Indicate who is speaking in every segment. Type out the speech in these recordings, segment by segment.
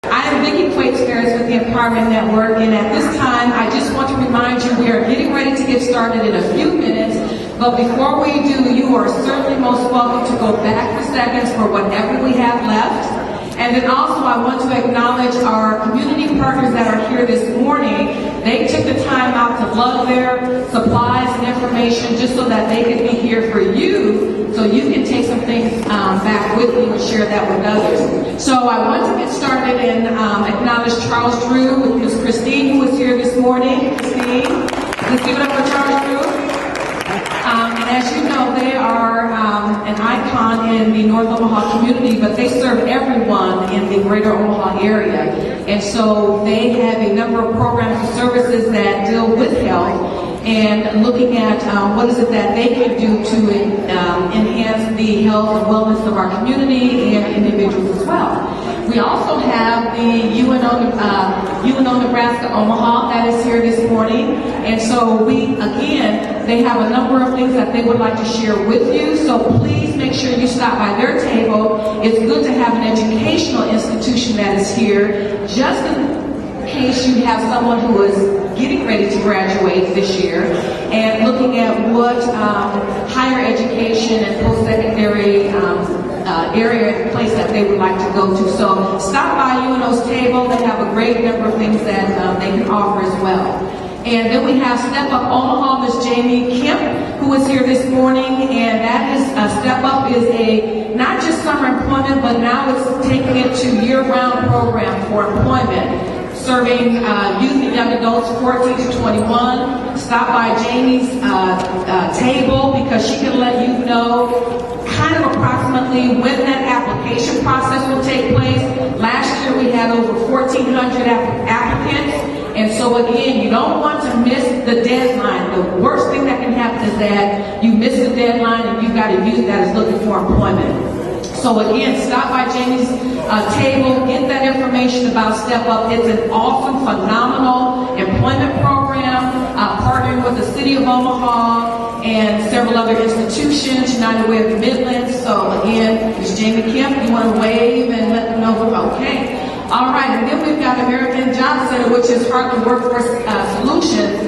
Speaker 1: I am Vicki Quakes-Ferris with the Empowerment Network, and at this time, I just want to remind you we are getting ready to get started in a few minutes, but before we do, you are certainly most welcome to go back for seconds for whatever we have left. And then also, I want to acknowledge our community partners that are here this morning. They took the time out to lug their supplies and information just so that they could be here for you, so you can take some things back with you and share that with others. So I want to get started and acknowledge Charles Drew with Ms. Christine, who is here this morning. Christine, let's give it up for Charles Drew. And as you know, they are an icon in the North Omaha community, but they serve everyone in the greater Omaha area. And so they have a number of programs and services that deal with health and looking at what is it that they can do to enhance the health and wellness of our community and individuals as well. We also have the UNO Nebraska Omaha that is here this morning. And so they have a number of things that they would like to share with you. So please make sure you stop by their table. It's good to have an educational institution that is here, just in case you have someone who is getting ready to graduate this year and looking at what higher education and post-secondary area place that they would like to go to. So stop by UNO's table. They have a great number of things that they can offer as well. And then we have Step Up Omaha, Ms. Jamie Kemp, who is here this morning, and that is Step Up is a not just summer employment, but now it's taking it to year-round program for employment, serving youth and young adults 14 to 21. Stop by Jamie's table because she can let you know kind of approximately when that application process will take place. Last year we had over 1,400 applicants. And so again, you don't want to miss the deadline. The worst thing that can happen is that you miss the deadline and you've got a youth that is looking for employment. So again, stop by Jamie's table, get that information about Step Up. It's an awesome, phenomenal employment program, partnering with the City of Omaha and several other institutions, United Way of the Midlands. So again, Ms. Jamie Kemp, you want to wave and let them know, okay. All right, and then we've got American Job Center, which is Heartland Workforce Solutions,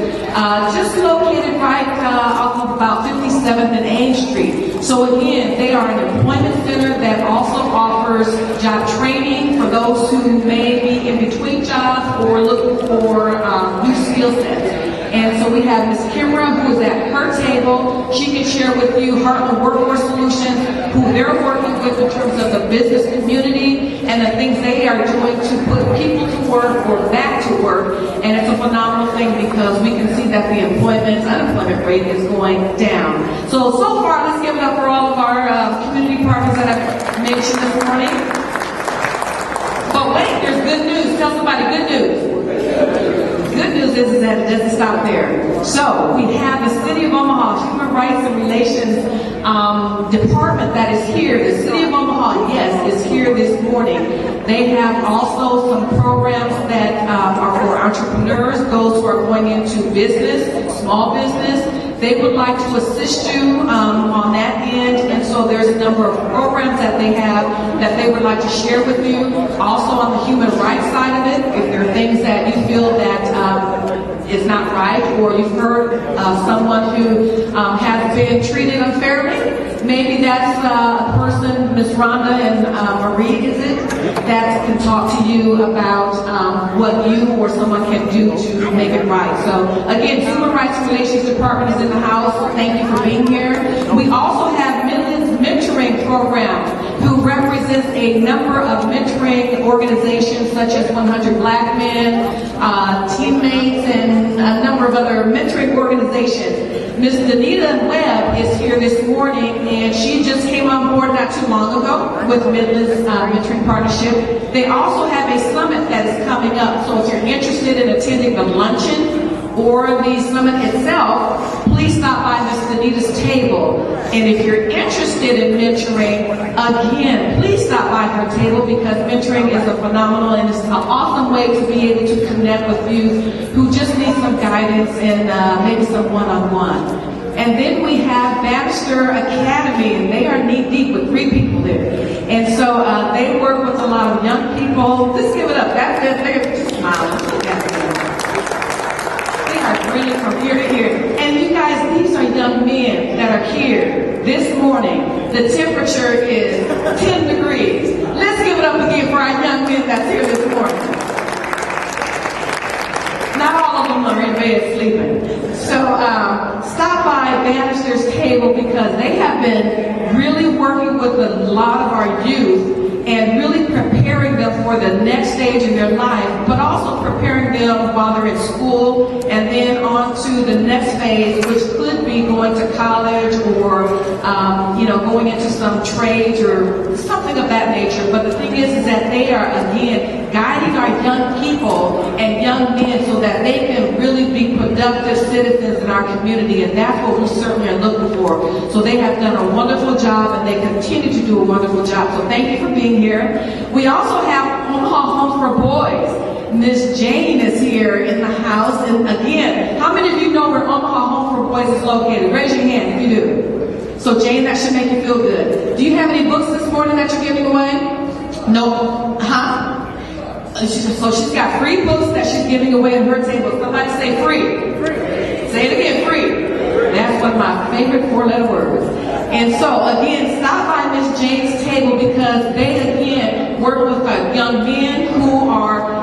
Speaker 1: just located right off of about 57th and Ames Street. So again, they are an employment center that also offers job training for those who may be in between jobs or looking for new skill sets. And so we have Ms. Kimra, who is at her table. She can share with you Heartland Workforce Solutions, who they're working with in terms of the business community and the things they are doing to put people to work or back to work. And it's a phenomenal thing because we can see that the unemployment rate is going down. So far, let's give it up for all of our community partners that I've mentioned this morning. But wait, there's good news. Tell somebody good news. Good news is that it doesn't stop there. So we have the City of Omaha Human Rights and Relations Department that is here. The City of Omaha, yes, is here this morning. They have also some programs that are for entrepreneurs, those who are going into business, small business. They would like to assist you on that end, and so there's a number of programs that they have that they would like to share with you. Also on the human rights side of it, if there are things that you feel that is not right, or you've heard of someone who has been treated unfairly, maybe that's a person, Ms. Rhonda and Marie, is it, that can talk to you about what you or someone can do to make it right. So again, Human Rights and Relations Department is in the house. Thank you for being here. We also have Midlands Mentoring Program, who represents a number of mentoring organizations such as 100 Black Men, Teammates, and a number of other mentoring organizations. Ms. Danita Webb is here this morning, and she just came on board not too long ago with Midlands Mentoring Partnership. They also have a summit that is coming up, so if you're interested in attending the luncheon or the summit itself, please stop by Ms. Danita's table. And if you're interested in mentoring, again, please stop by her table because mentoring is a phenomenal and it's an awesome way to be able to connect with you who just need some guidance and maybe some one-on-one. And then we have Bannister Academy, and they are knee deep with 3 people there. And so they work with a lot of young people. Let's give it up. That's it. They're just smiling. They are grinning from ear to ear. And you guys, these are young men that are here this morning. The temperature is 10 degrees. Let's give it up again for our young men that's here this morning. Not all of them are in bed sleeping. So stop by Bannister's table because they have been really working with a lot of our youth and really preparing them for the next stage in their life, but also preparing them while they're in school and then on to the next phase, which could be going to college or going into some trades or something of that nature. But the thing is that they are, again, guiding our young people and young men so that they can really be productive citizens in our community, and that's what we certainly are looking for. So they have done a wonderful job, and they continue to do a wonderful job. So thank you for being here. We also have Omaha Home for Boys. Miss Jane is here in the house. And again, how many of you know where Omaha Home for Boys is located? Raise your hand if you do. So Jane, that should make you feel good. Do you have any books this morning that you're giving away? No. Huh? So she's got free books that she's giving away at her table. Somebody say free. Free. Say it again, free. That's one of my favorite 4-letter words. And so, again, stop by Miss Jane's table because they, again, work with young men who are,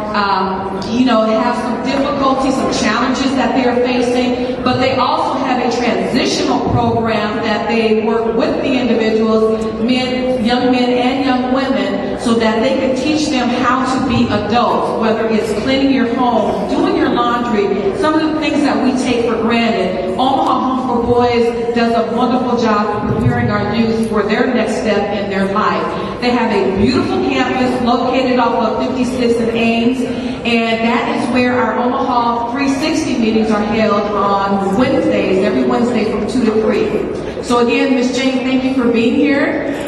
Speaker 1: have some difficulties, some challenges that they are facing, but they also have a transitional program that they work with the individuals, young men and young women, so that they can teach them how to be adults, whether it's cleaning your home, doing your laundry, some of the things that we take for granted. Omaha Home for Boys does a wonderful job of preparing our youth for their next step in their life. They have a beautiful campus located off of 56th and Ames, and that is where our Omaha 360 meetings are held on Wednesdays, every Wednesday from 2 to 3. So again, Ms. Jane, thank you for being here.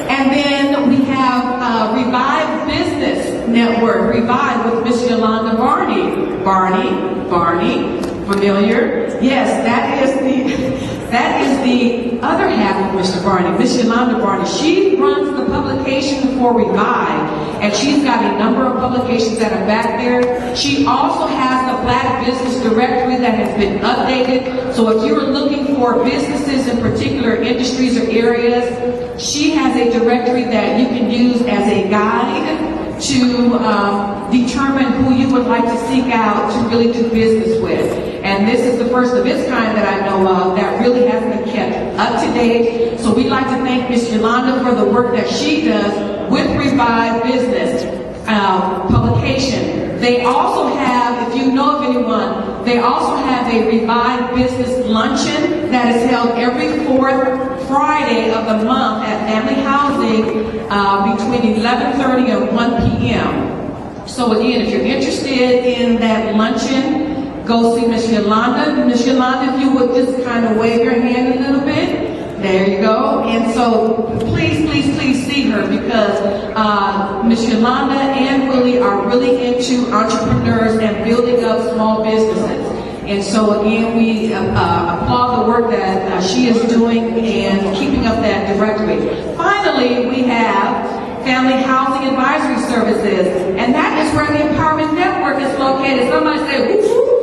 Speaker 1: And then we have Revive Business Network, Revive with Miss Yolanda Barney. Barney, familiar? Yes, that is the other half of Mr. Barney, Miss Yolanda Barney. She runs the publication for Revive, and she's got a number of publications that are back there. She also has the Black Business Directory that has been updated. So if you're looking for businesses in particular industries or areas, she has a directory that you can use as a guide to determine who you would like to seek out to really do business with. And this is the first of its kind that I know of that really has been kept up to date. So we'd like to thank Miss Yolanda for the work that she does with Revive Business publication. They also have, if you know of anyone, they also have a Revive Business Luncheon that is held every 4th Friday of the month at Family Housing between 11:30 and 1 p.m. So again, if you're interested in that luncheon, go see Miss Yolanda. Miss Yolanda, if you would just kind of wave your hand a little bit. There you go. And so please see her because Miss Yolanda and Willie are really into entrepreneurs and building up small businesses. And so again, we applaud the work that she is doing and keeping up that directory. Finally, we have Family Housing Advisory Services, and that is where the Empowerment Network is located. Somebody say, woo-hoo.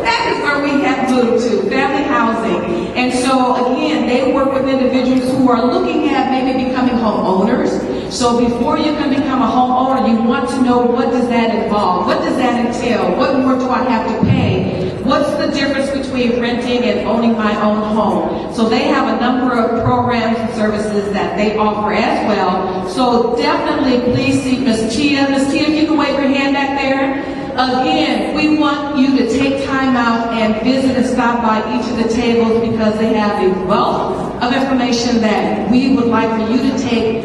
Speaker 1: That is where we have moved to, family housing. And so again, they work with individuals who are looking at maybe becoming homeowners. So before you can become a homeowner, you want to know, what does that involve? What does that entail? What more do I have to pay? What's the difference between renting and owning my own home? So they have a number of programs and services that they offer as well. So definitely please see Miss Tia. Miss Tia, if you can wave your hand back there. Again, we want you to take time out and visit and stop by each of the tables because they have a wealth of information that we would like for you to take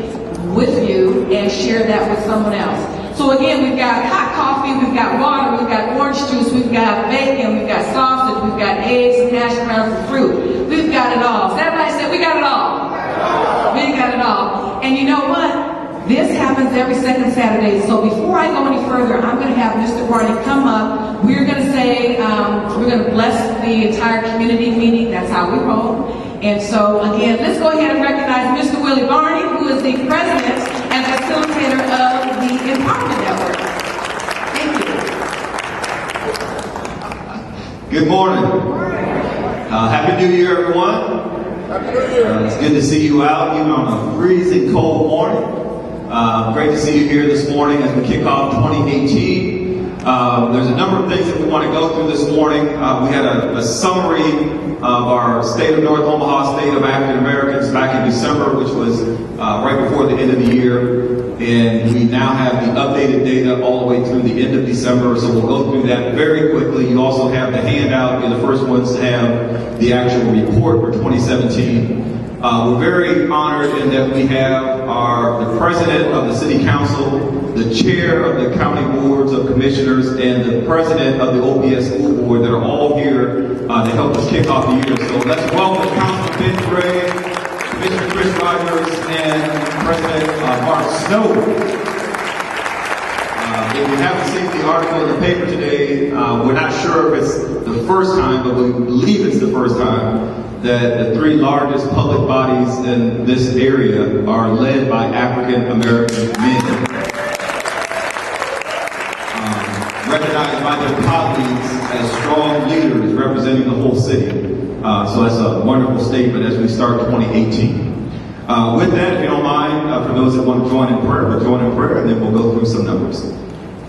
Speaker 1: with you and share that with someone else. So again, we've got hot coffee, we've got water, we've got orange juice, we've got bacon, we've got sausage, we've got eggs and hash browns and fruit. We've got it all. So everybody say, we got it all. We got it all. And you know what? This happens every second Saturday. So before I go any further, I'm going to have Mr. Barney come up. We're going to say, we're going to bless the entire community meeting. That's how we roll. And so again, let's go ahead and recognize Mr. Willie Barney, who is the president and facilitator of the Empowerment Network. Thank you.
Speaker 2: Good morning. Happy New Year, everyone. It's good to see you out, even on a freezing cold morning. Great to see you here this morning as we kick off 2018. There's a number of things that we want to go through this morning. We had a summary of our State of North Omaha State of African Americans back in December, which was right before the end of the year. And we now have the updated data all the way through the end of December, so we'll go through that very quickly. You also have the handout. You're the first ones to have the actual report for 2017. We're very honored in that we have the president of the city council, the chair of the county boards of commissioners, and the president of the OPS school board that are all here to help us kick off the year. So let's welcome Councilman Ben Gray, Commissioner Chris Rogers, and President Mark Snow. If you haven't seen the article in the paper today, we're not sure if it's the first time, but we believe it's the first time that the three largest public bodies in this area are led by African American men. Recognized by their colleagues as strong leaders representing the whole city. So that's a wonderful statement as we start 2018. With that, if you don't mind, for those that want to join in prayer, we'll join in prayer and then we'll go through some numbers.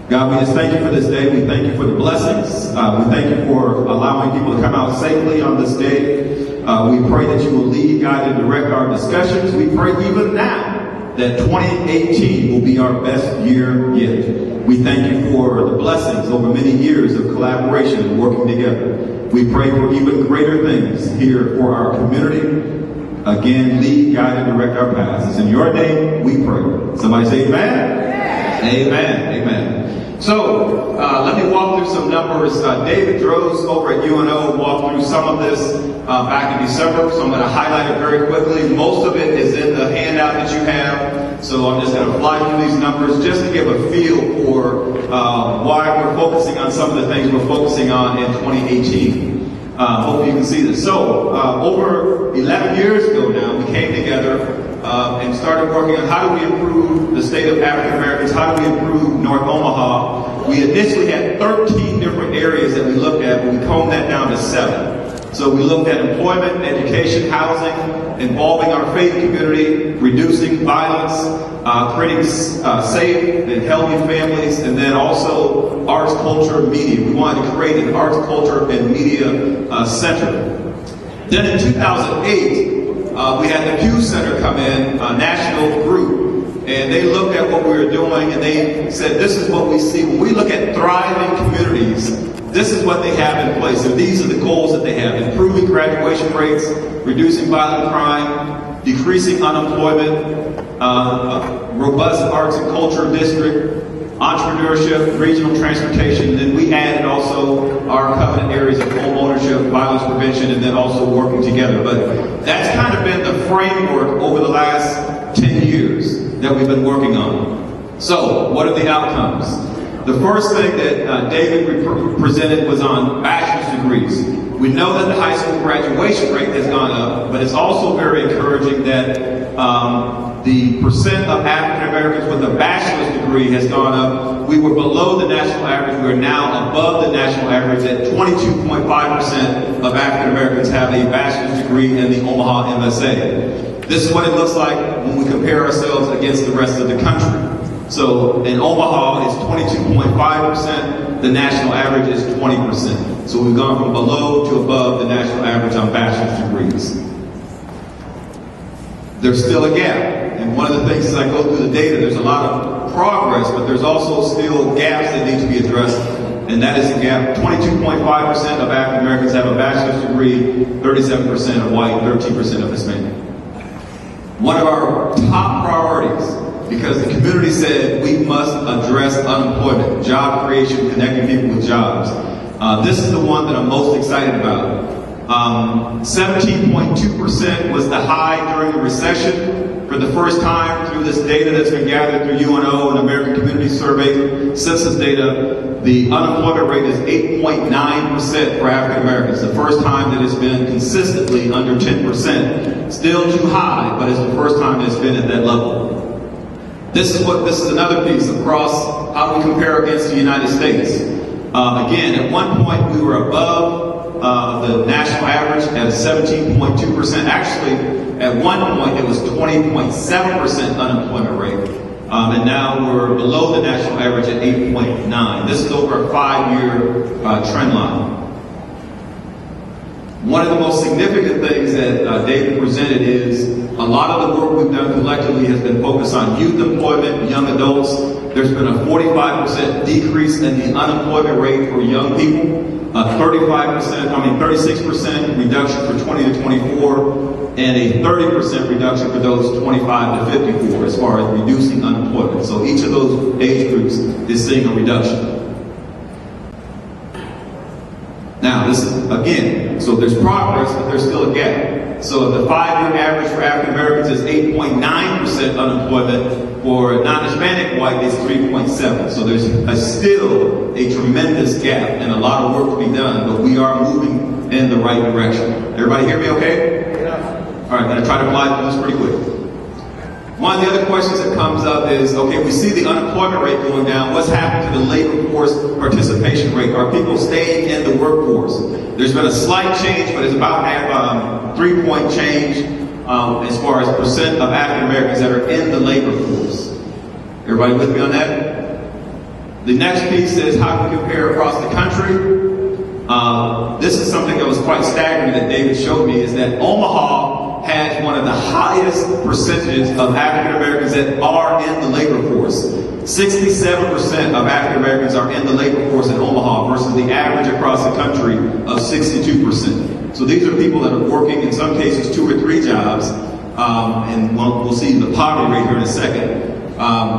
Speaker 2: God, we just thank you for this day. We thank you for the blessings. We thank you for allowing people to come out safely on this day. We pray that you will lead, guide, and direct our discussions. We pray even now that 2018 will be our best year yet. We thank you for the blessings over many years of collaboration and working together. We pray for even greater things here for our community. Again, lead, guide, and direct our paths. It's in your name we pray. Somebody say amen? Amen. Amen. So, let me walk through some numbers. David Droz over at UNO walked through some of this back in December, so I'm going to highlight it very quickly. Most of it is in the handout that you have, so I'm just going to fly through these numbers just to give a feel for why we're focusing on some of the things we're focusing on in 2018. Hope you can see this. So, over 11 years ago now, we came together and started working on how do we improve the state of African Americans, how do we improve North Omaha. We initially had 13 different areas that we looked at, but we combed that down to 7. So we looked at employment, education, housing, involving our faith community, reducing violence, creating safe and healthy families, and then also arts, culture, media. We wanted to create an arts, culture, and media center. Then in 2008, we had the Pew Center come in, a national group, and they looked at what we were doing and they said, this is what we see. When we look at thriving communities, this is what they have in place. And these are the goals that they have: improving graduation rates, reducing violent crime, decreasing unemployment, robust arts and culture district, entrepreneurship, regional transportation. And then we added also our covenant areas of home ownership, violence prevention, and then also working together. But that's kind of been the framework over the last 10 years that we've been working on. So, what are the outcomes? The first thing that David presented was on bachelor's degrees. We know that the high school graduation rate has gone up, but it's also very encouraging that the percent of African Americans with a bachelor's degree has gone up. We were below the national average. We are now above the national average at 22.5% of African Americans have a bachelor's degree in the Omaha MSA. This is what it looks like when we compare ourselves against the rest of the country. So in Omaha, it's 22.5%. The national average is 20%. So we've gone from below to above the national average on bachelor's degrees. There's still a gap. And one of the things as I go through the data, there's a lot of progress, but there's also still gaps that need to be addressed. And that is the gap. 22.5% of African Americans have a bachelor's degree, 37% are white, 13% are Hispanic. One of our top priorities, because the community said we must address unemployment, job creation, connecting people with jobs. This is the one that I'm most excited about. 17.2% was the high during the recession. for the first time through this data that's been gathered through UNO and American Community Survey census data, the unemployment rate is 8.9% for African Americans. The first time that it's been consistently under 10%. Still too high, but it's the first time that it's been at that level. This is another piece across how we compare against the United States. Again, at one point we were above the national average at 17.2%. Actually, at one point it was 20.7% unemployment rate. And now we're below the national average at 8.9. This is over a 5-year trend line. One of the most significant things that David presented is a lot of the work we've done collectively has been focused on youth employment, young adults. There's been a 45% decrease in the unemployment rate for young people, 36% reduction for 20 to 24, and a 30% reduction for those 25 to 54 as far as reducing unemployment. So each of those age groups is seeing a reduction. Now, this is, again, so there's progress, but there's still a gap. So the 5-year average for African Americans is 8.9% unemployment. For non-Hispanic white, it's 3.7%. So there's still a tremendous gap and a lot of work to be done, but we are moving in the right direction. Everybody hear me okay? Yeah. All right, I'm going to try to fly through this pretty quick. One of the other questions that comes up is, okay, we see the unemployment rate going down. What's happened to the labor force participation rate? Are people staying in the workforce? There's been a slight change, but it's about a 3-point change as far as percent of African Americans that are in the labor force. Everybody with me on that? The next piece is how do we compare across the country? This is something that was quite staggering that David showed me, is that Omaha has one of the highest percentages of African Americans that are in the labor force. 67% of African Americans are in the labor force in Omaha versus the average across the country of 62%. So these are people that are working, in some cases, 2 or 3 jobs, and we'll see the poverty rate here in a second.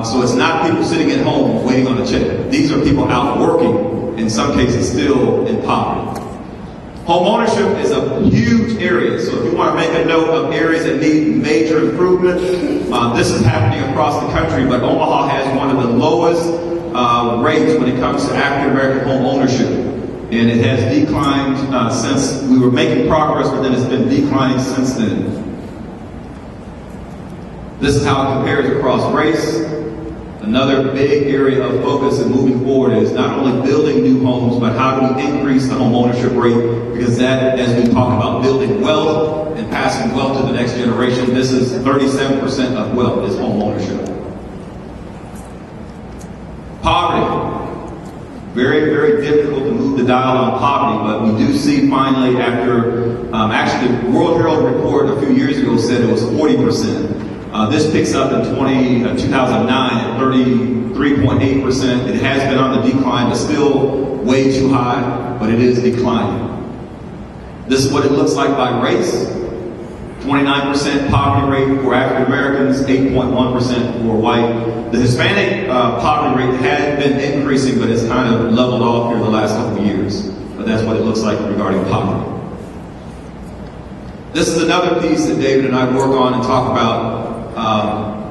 Speaker 2: So it's not people sitting at home waiting on a check. These are people out working, in some cases still in poverty. Home ownership is a huge area, so if you want to make a note of areas that need major improvement, this is happening across the country, but Omaha has one of the lowest rates when it comes to African American home ownership. And it has declined since we were making progress, but then it's been declining since then. This is how it compares across race. Another big area of focus and moving forward is not only building new homes, but how do we increase the home ownership rate? Because that, as we talk about building wealth and passing wealth to the next generation, this is 37% of wealth is home ownership. Poverty. Very, very difficult to move the dial on poverty, but we do see finally after, actually the World Herald report a few years ago said it was 40%. This picks up in 2009 at 33.8%. It has been on the decline, but still way too high, but it is declining. This is what it looks like by race. 29% poverty rate for African Americans, 8.1% for white. The Hispanic poverty rate has been increasing, but it's kind of leveled off here the last couple of years. But that's what it looks like regarding poverty. This is another piece that David and I work on and talk about.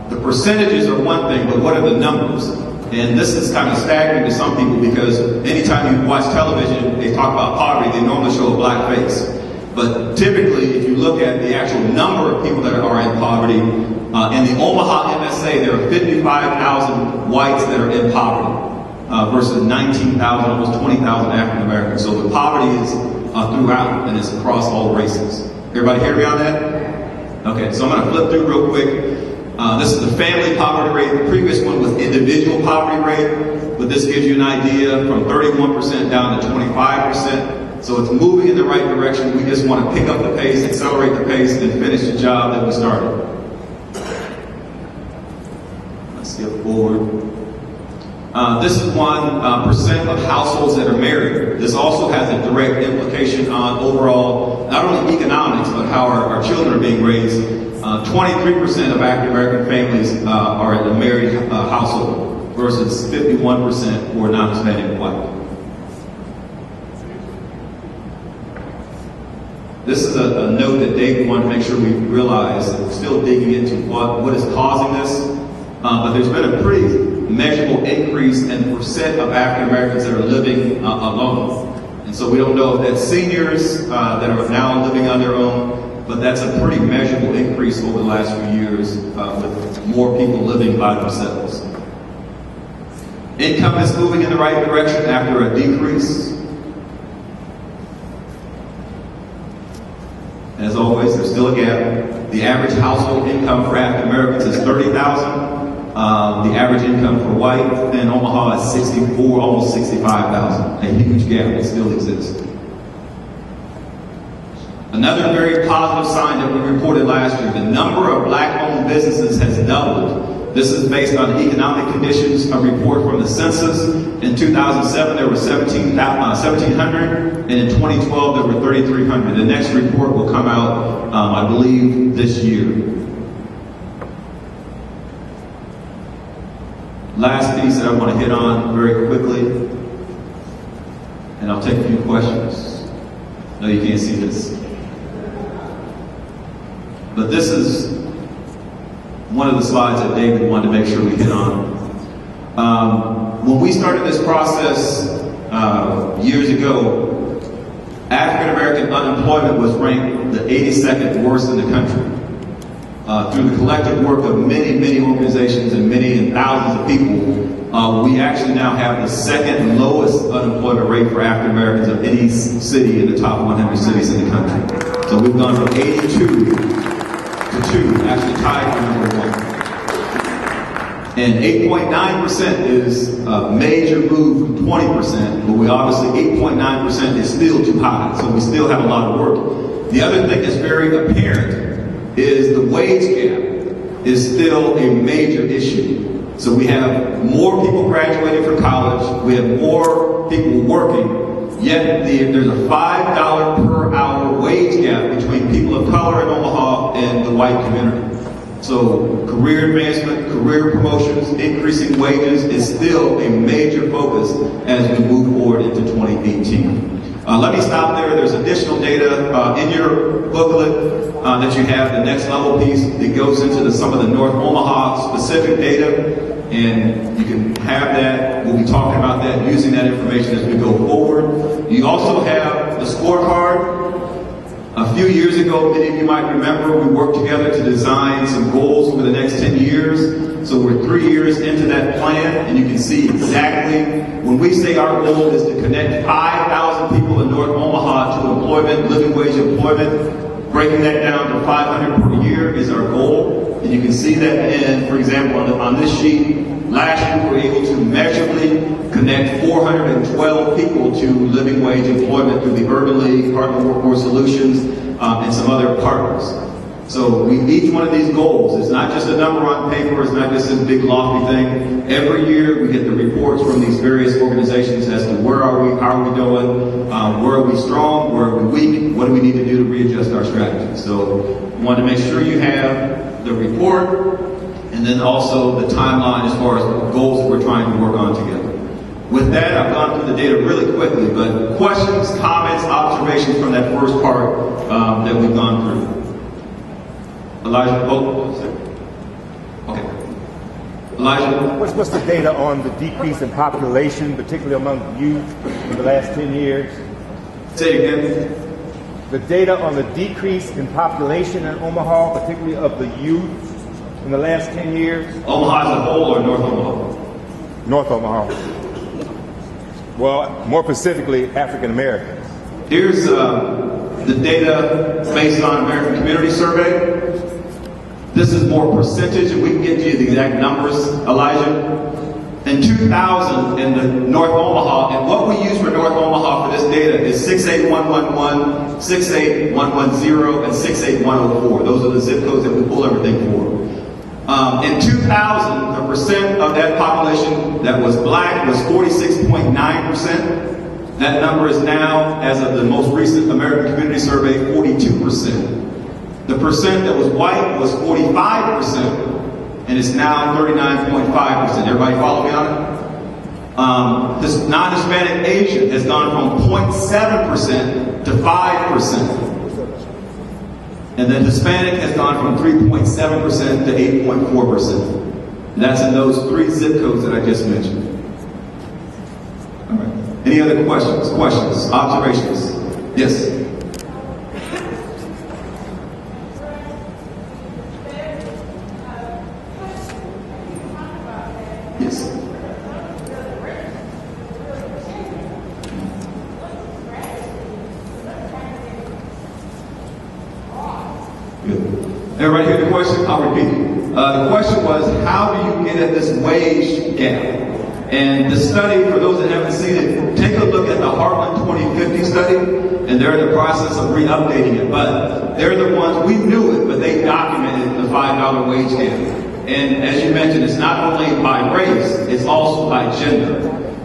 Speaker 2: The percentages are one thing, but what are the numbers? And this is kind of staggering to some people because anytime you watch television, they talk about poverty, they normally show a black face. But typically, if you look at the actual number of people that are in poverty, in the Omaha MSA, there are 55,000 whites that are in poverty versus 19,000, almost 20,000 African Americans. So the poverty is throughout and it's across all races. Everybody hear me on that? Okay, so I'm going to flip through real quick. This is the family poverty rate. The previous one was individual poverty rate, but this gives you an idea from 31% down to 25%. So it's moving in the right direction. We just want to pick up the pace, accelerate the pace, and finish the job that we started. Let's skip forward. This is 1% of households that are married. This also has a direct implication on overall, not only economics, but how our children are being raised. 23% of African American families are in a married household versus 51% for non-Hispanic white. This is a note that David wanted to make sure we realize. We're still digging into what is causing this, but there's been a pretty measurable increase in the percent of African Americans that are living alone. And so we don't know if that's seniors that are now living on their own, but that's a pretty measurable increase over the last few years with more people living by themselves. Income is moving in the right direction after a decrease. As always, there's still a gap. The average household income for African Americans is $30,000. The average income for white in Omaha is 64, almost 65,000. A huge gap that still exists. Another very positive sign that we reported last year, the number of black-owned businesses has doubled. This is based on economic conditions, a report from the census. In 2007, there were 1,700, and in 2012, there were 3,300. The next report will come out, I believe, this year. Last piece that I want to hit on very quickly, and I'll take a few questions. No, you can't see this. But this is one of the slides that David wanted to make sure we hit on. When we started this process years ago, African American unemployment was ranked the 82nd worst in the country. Through the collective work of many, many organizations and many and thousands of people, we actually now have the second lowest unemployment rate for African Americans of any city in the top 100 cities in the country. So we've gone from 82 to 2, actually tied for number 1. And 8.9% is a major move from 20%, but we obviously 8.9% is still too high, so we still have a lot of work. The other thing that's very apparent is the wage gap is still a major issue. So we have more people graduating from college, we have more people working, yet there's a $5 per hour wage gap between people of color in Omaha and the white community. So career advancement, career promotions, increasing wages is still a major focus as we move forward into 2018. Let me stop there. There's additional data in your booklet that you have, the next level piece that goes into some of the North Omaha specific data, and you can have that. We'll be talking about that, using that information as we go forward. You also have the scorecard. A few years ago, many of you might remember, we worked together to design some goals over the next 10 years. So we're 3 years into that plan, and you can see exactly when we say our goal is to connect 5,000 people in North Omaha to employment, living wage employment. Breaking that down to 500 per year is our goal. And you can see that in, for example, on this sheet, last year we were able to measurably connect 412 people to living wage employment through the Urban League, Department of Workforce Solutions, and some other partners. So each one of these goals is not just a number on paper, it's not just this big lofty thing. Every year we get the reports from these various organizations as to where are we, how are we doing, where are we strong, where are we weak, what do we need to do to readjust our strategy. So we want to make sure you have the report and then also the timeline as far as the goals that we're trying to work on together. With that, I've gone through the data really quickly, but questions, comments, observations from that first part that we've gone through. Elijah, okay. Elijah?
Speaker 3: What's the data on the decrease in population, particularly among youth, in the last 10 years?
Speaker 2: Say it again.
Speaker 3: The data on the decrease in population in Omaha, particularly of the youth, in the last 10 years?
Speaker 2: Omaha as a whole or North Omaha?
Speaker 3: North Omaha. Well, more specifically, African Americans.
Speaker 2: Here's the data based on American Community Survey. This is more percentage, and we can get you the exact numbers, Elijah. In 2000, in the North Omaha, and what we use for North Omaha for this data is 68111, 68110, and 68104. Those are the zip codes that we pull everything for. In 2000, the percent of that population that was black was 46.9%. That number is now, as of the most recent American Community Survey, 42%. The percent that was white was 45%, and it's now 39.5%. Everybody follow me on it? This non-Hispanic Asian has gone from 0.7% to 5%. And then Hispanic has gone from 3.7% to 8.4%. That's in those 3 zip codes that I just mentioned. All right. Any other questions? Observations? Yes. Yes. Good. Everybody hear the question? I'll repeat it. The question was, how do you get at this wage gap? And the study, for those that haven't seen it, take a look at the Heartland 2050 study, and they're in the process of re-updating it. But they're the ones, we knew it, but they documented the $5 wage gap. And as you mentioned, it's not only by race, it's also by gender.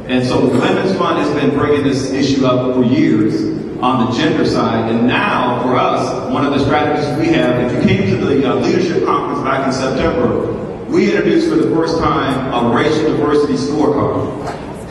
Speaker 2: And so the Women's Fund has been bringing this issue up for years on the gender side. And now, for us, one of the strategies we have, if you came to the leadership conference back in September, we introduced for the first time a racial diversity scorecard.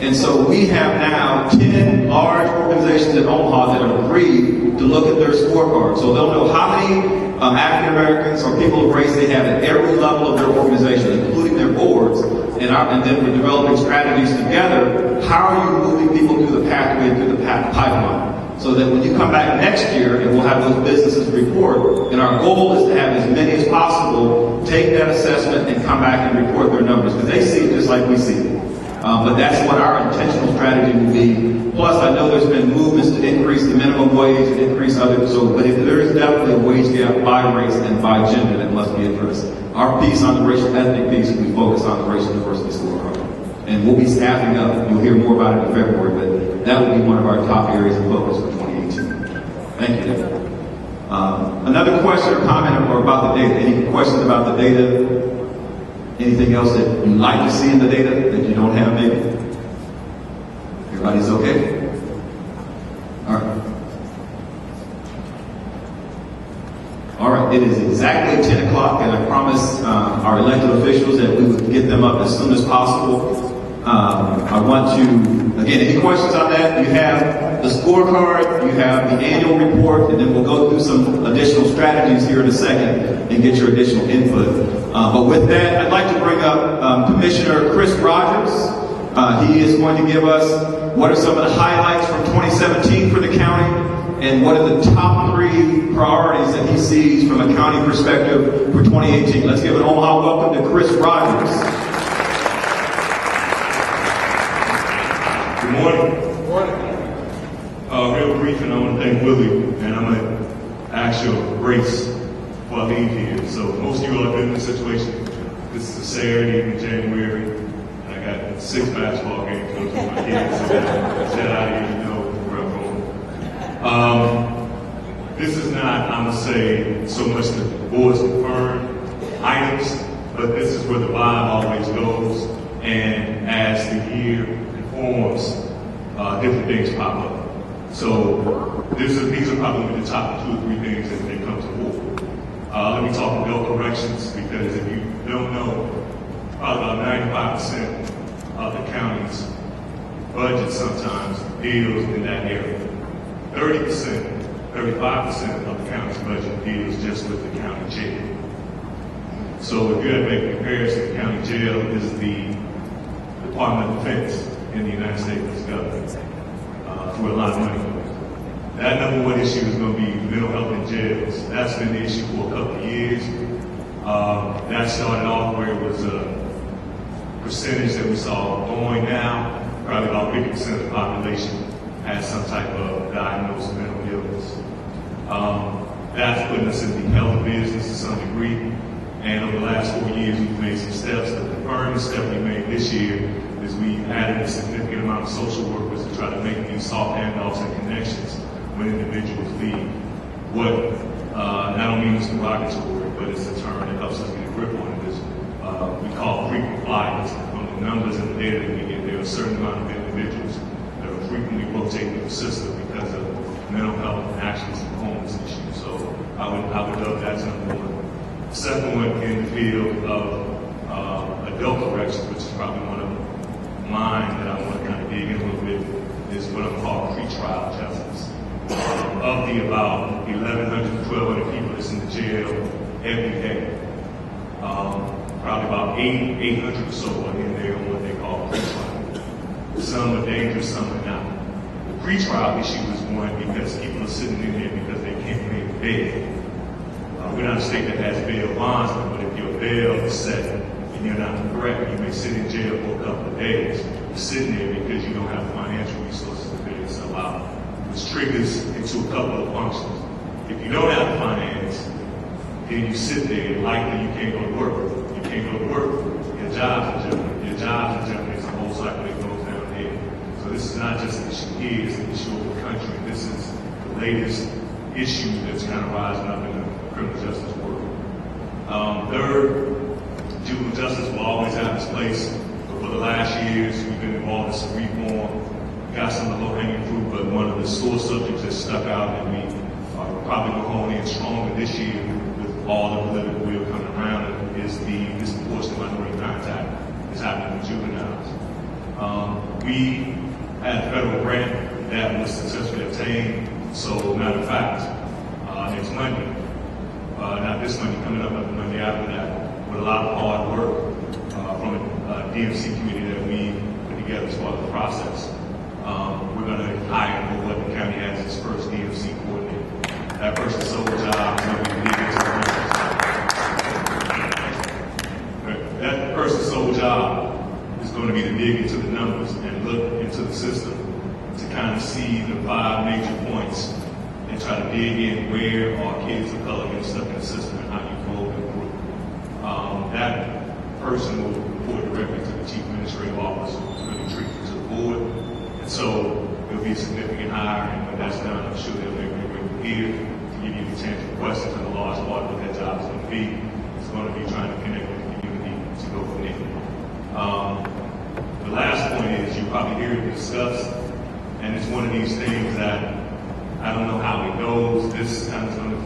Speaker 2: And so we have now 10 large organizations in Omaha that have agreed to look at their scorecard. So they'll know how many African Americans or people of race they have at every level of their organization, including their boards. And then we're developing strategies together. How are you moving people through the pathway, through the pipeline? So that when you come back next year, and we'll have those businesses report, and our goal is to have as many as possible take that assessment and come back and report their numbers, because they see it just like we see it. But that's what our intentional strategy will be. Plus, I know there's been movements to increase the minimum wage and increase others. But if there is definitely a wage gap by race and by gender that must be addressed. Our piece on the racial ethnic piece, we focus on the racial diversity scorecard. And we'll be staffing up. You'll hear more about it in February, but that will be one of our top areas of focus for 2018. Thank you, David. Another question or comment or about the data? Any questions about the data? Anything else that you'd like to see in the data that you don't have, maybe? Everybody's okay? All right. All right, it is exactly 10 o'clock, and I promised our elected officials that we would get them up as soon as possible. I want to, again, any questions on that? You have the scorecard, you have the annual report, and then we'll go through some additional strategies here in a second and get your additional input. But with that, I'd like to bring up Commissioner Chris Rogers. He is going to give us what are some of the highlights from 2017 for the county and what are the top 3 priorities that he sees from a county perspective for 2018. Let's give an Omaha welcome to Chris Rogers.
Speaker 4: Good morning. Good morning. Real brief, and I want to thank Willie, and I'm going to ask your grace before I leave here. So most of you all have been in this situation. This is a Saturday in January, and I got 6 basketball games to go to my kids. So that out of here, you know where I'm going. This is not, I'm going to say, so much the board's confirmed items, but this is where the vibe always goes. And as the year informs, different things pop up. So these are probably the top 2 or 3 things as they come to war. Let me talk adult corrections, because if you don't know, probably about 95% of the county's budget sometimes deals in that area. 35% of the county's budget deals just with the county jail. So if you had to make a comparison, the county jail is the Department of Defense in the United States government for a lot of money. That number 1 issue is going to be mental health in jails. That's been the issue for a couple of years. That started off where it was a percentage that we saw going down. Probably about 50% of the population has some type of diagnosed mental illness. That's putting us in the health business to some degree. And over the last 4 years, we've made some steps. The first step we made this year is we added a significant amount of social workers to try to make these soft handoffs and connections when individuals leave. What, I don't mean it's derogatory, but it's a term that helps us get a grip on it, is we call frequent flyers. From the numbers and the data that we get, there are a certain amount of individuals that are frequently rotating through the system because of mental health and actually some homeless issues. So I would love that's number 1. The second one in the field of adult corrections, which is probably one of mine that I want to kind of dig in a little bit, is what I'm calling pretrial justice. of the about 1,100 to 1,200 people that's in the jail every day, probably about 800 or so are in there on what they call pretrial. Some are dangerous, some are not. The pretrial issue is one because people are sitting in there because they can't pay bail. We're not a state that has bail bonds, but if your bail is set and you're not correct, you may sit in jail for a couple of days. You're sitting there because you don't have the financial resources to bail yourself out, which triggers into a couple of functions. If you don't have the finance, then you sit there, likely you can't go to work. You can't go to work, your job's in jeopardy. Your job's in jeopardy, it's a whole cycle that goes down there. So this is not just an issue here, it's an issue of the country. This is the latest issue that's kind of rising up in the criminal justice world. Third, juvenile justice will always have its place, but for the last years, we've been involved in some reform. We got some of the low-hanging fruit, but one of the sore subjects that stuck out, and we will probably go home in stronger this year with all the political will coming around it, is the disproportionate minority contact that's happening with juveniles. We had a federal grant that was successfully obtained. So, matter of fact, next Monday, not this Monday, coming up, but the Monday after that, with a lot of hard work from a DMC committee that we put together as part of the process, we're going to hire for what the county has its first DMC coordinator. That person's sole job is going to be leading to the That person's sole job is going to be to dig into the numbers and look into the system to kind of see the 5 major points and try to dig in where our kids of color get stuck in the system and how you grow them through. That person will report directly to the chief administrative officer, who's really treated to the board. And so there'll be a significant hire, and when that's done, I'm sure they'll make it here to give you the tangible questions, and a large part of what that job is going to be. It's going to be trying to connect with the community to go from there. The last point is you probably hear it discussed. And it's one of these things that I don't know how it goes. This kind of going to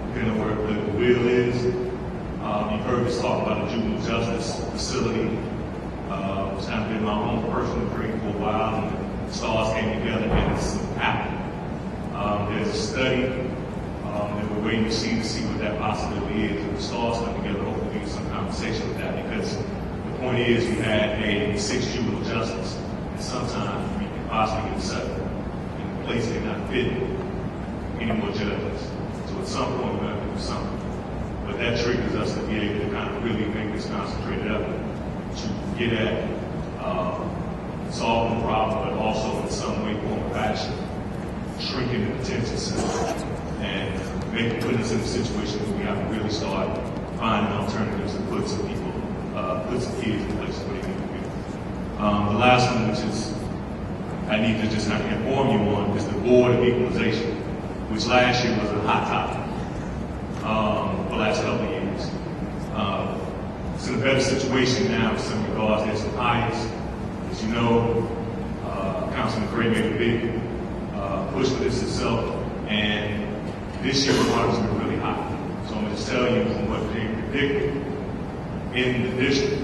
Speaker 4: depend on where the will is. You've heard us talk about the juvenile justice facility. It's kind of been my own personal dream for a while, and the stars came together and it's happening. There's a study that we're waiting to see what that possibility is. If the stars come together, hopefully we get some conversation with that, because the point is we had a 6 juvenile justice, and sometimes we can possibly get settled in a place they're not fit any more judges. So at some point we're going to do something. But that triggers us to be able to kind of really make this concentrated effort to get at solving the problem, but also in some way, form, or fashion, shrinking the detention center and putting us in a situation where we have to really start finding alternatives and put some people, put some kids in places where they need to be. The last one, which is I need to just inform you on, is the Board of Equalization, which last year was a hot topic for the last couple of years. It's in a better situation now in some regards. There's some hires. As you know, Councilman Gray made a big push for this itself, and this year the water's been really hot. So I'm going to just tell you from what they predicted in the district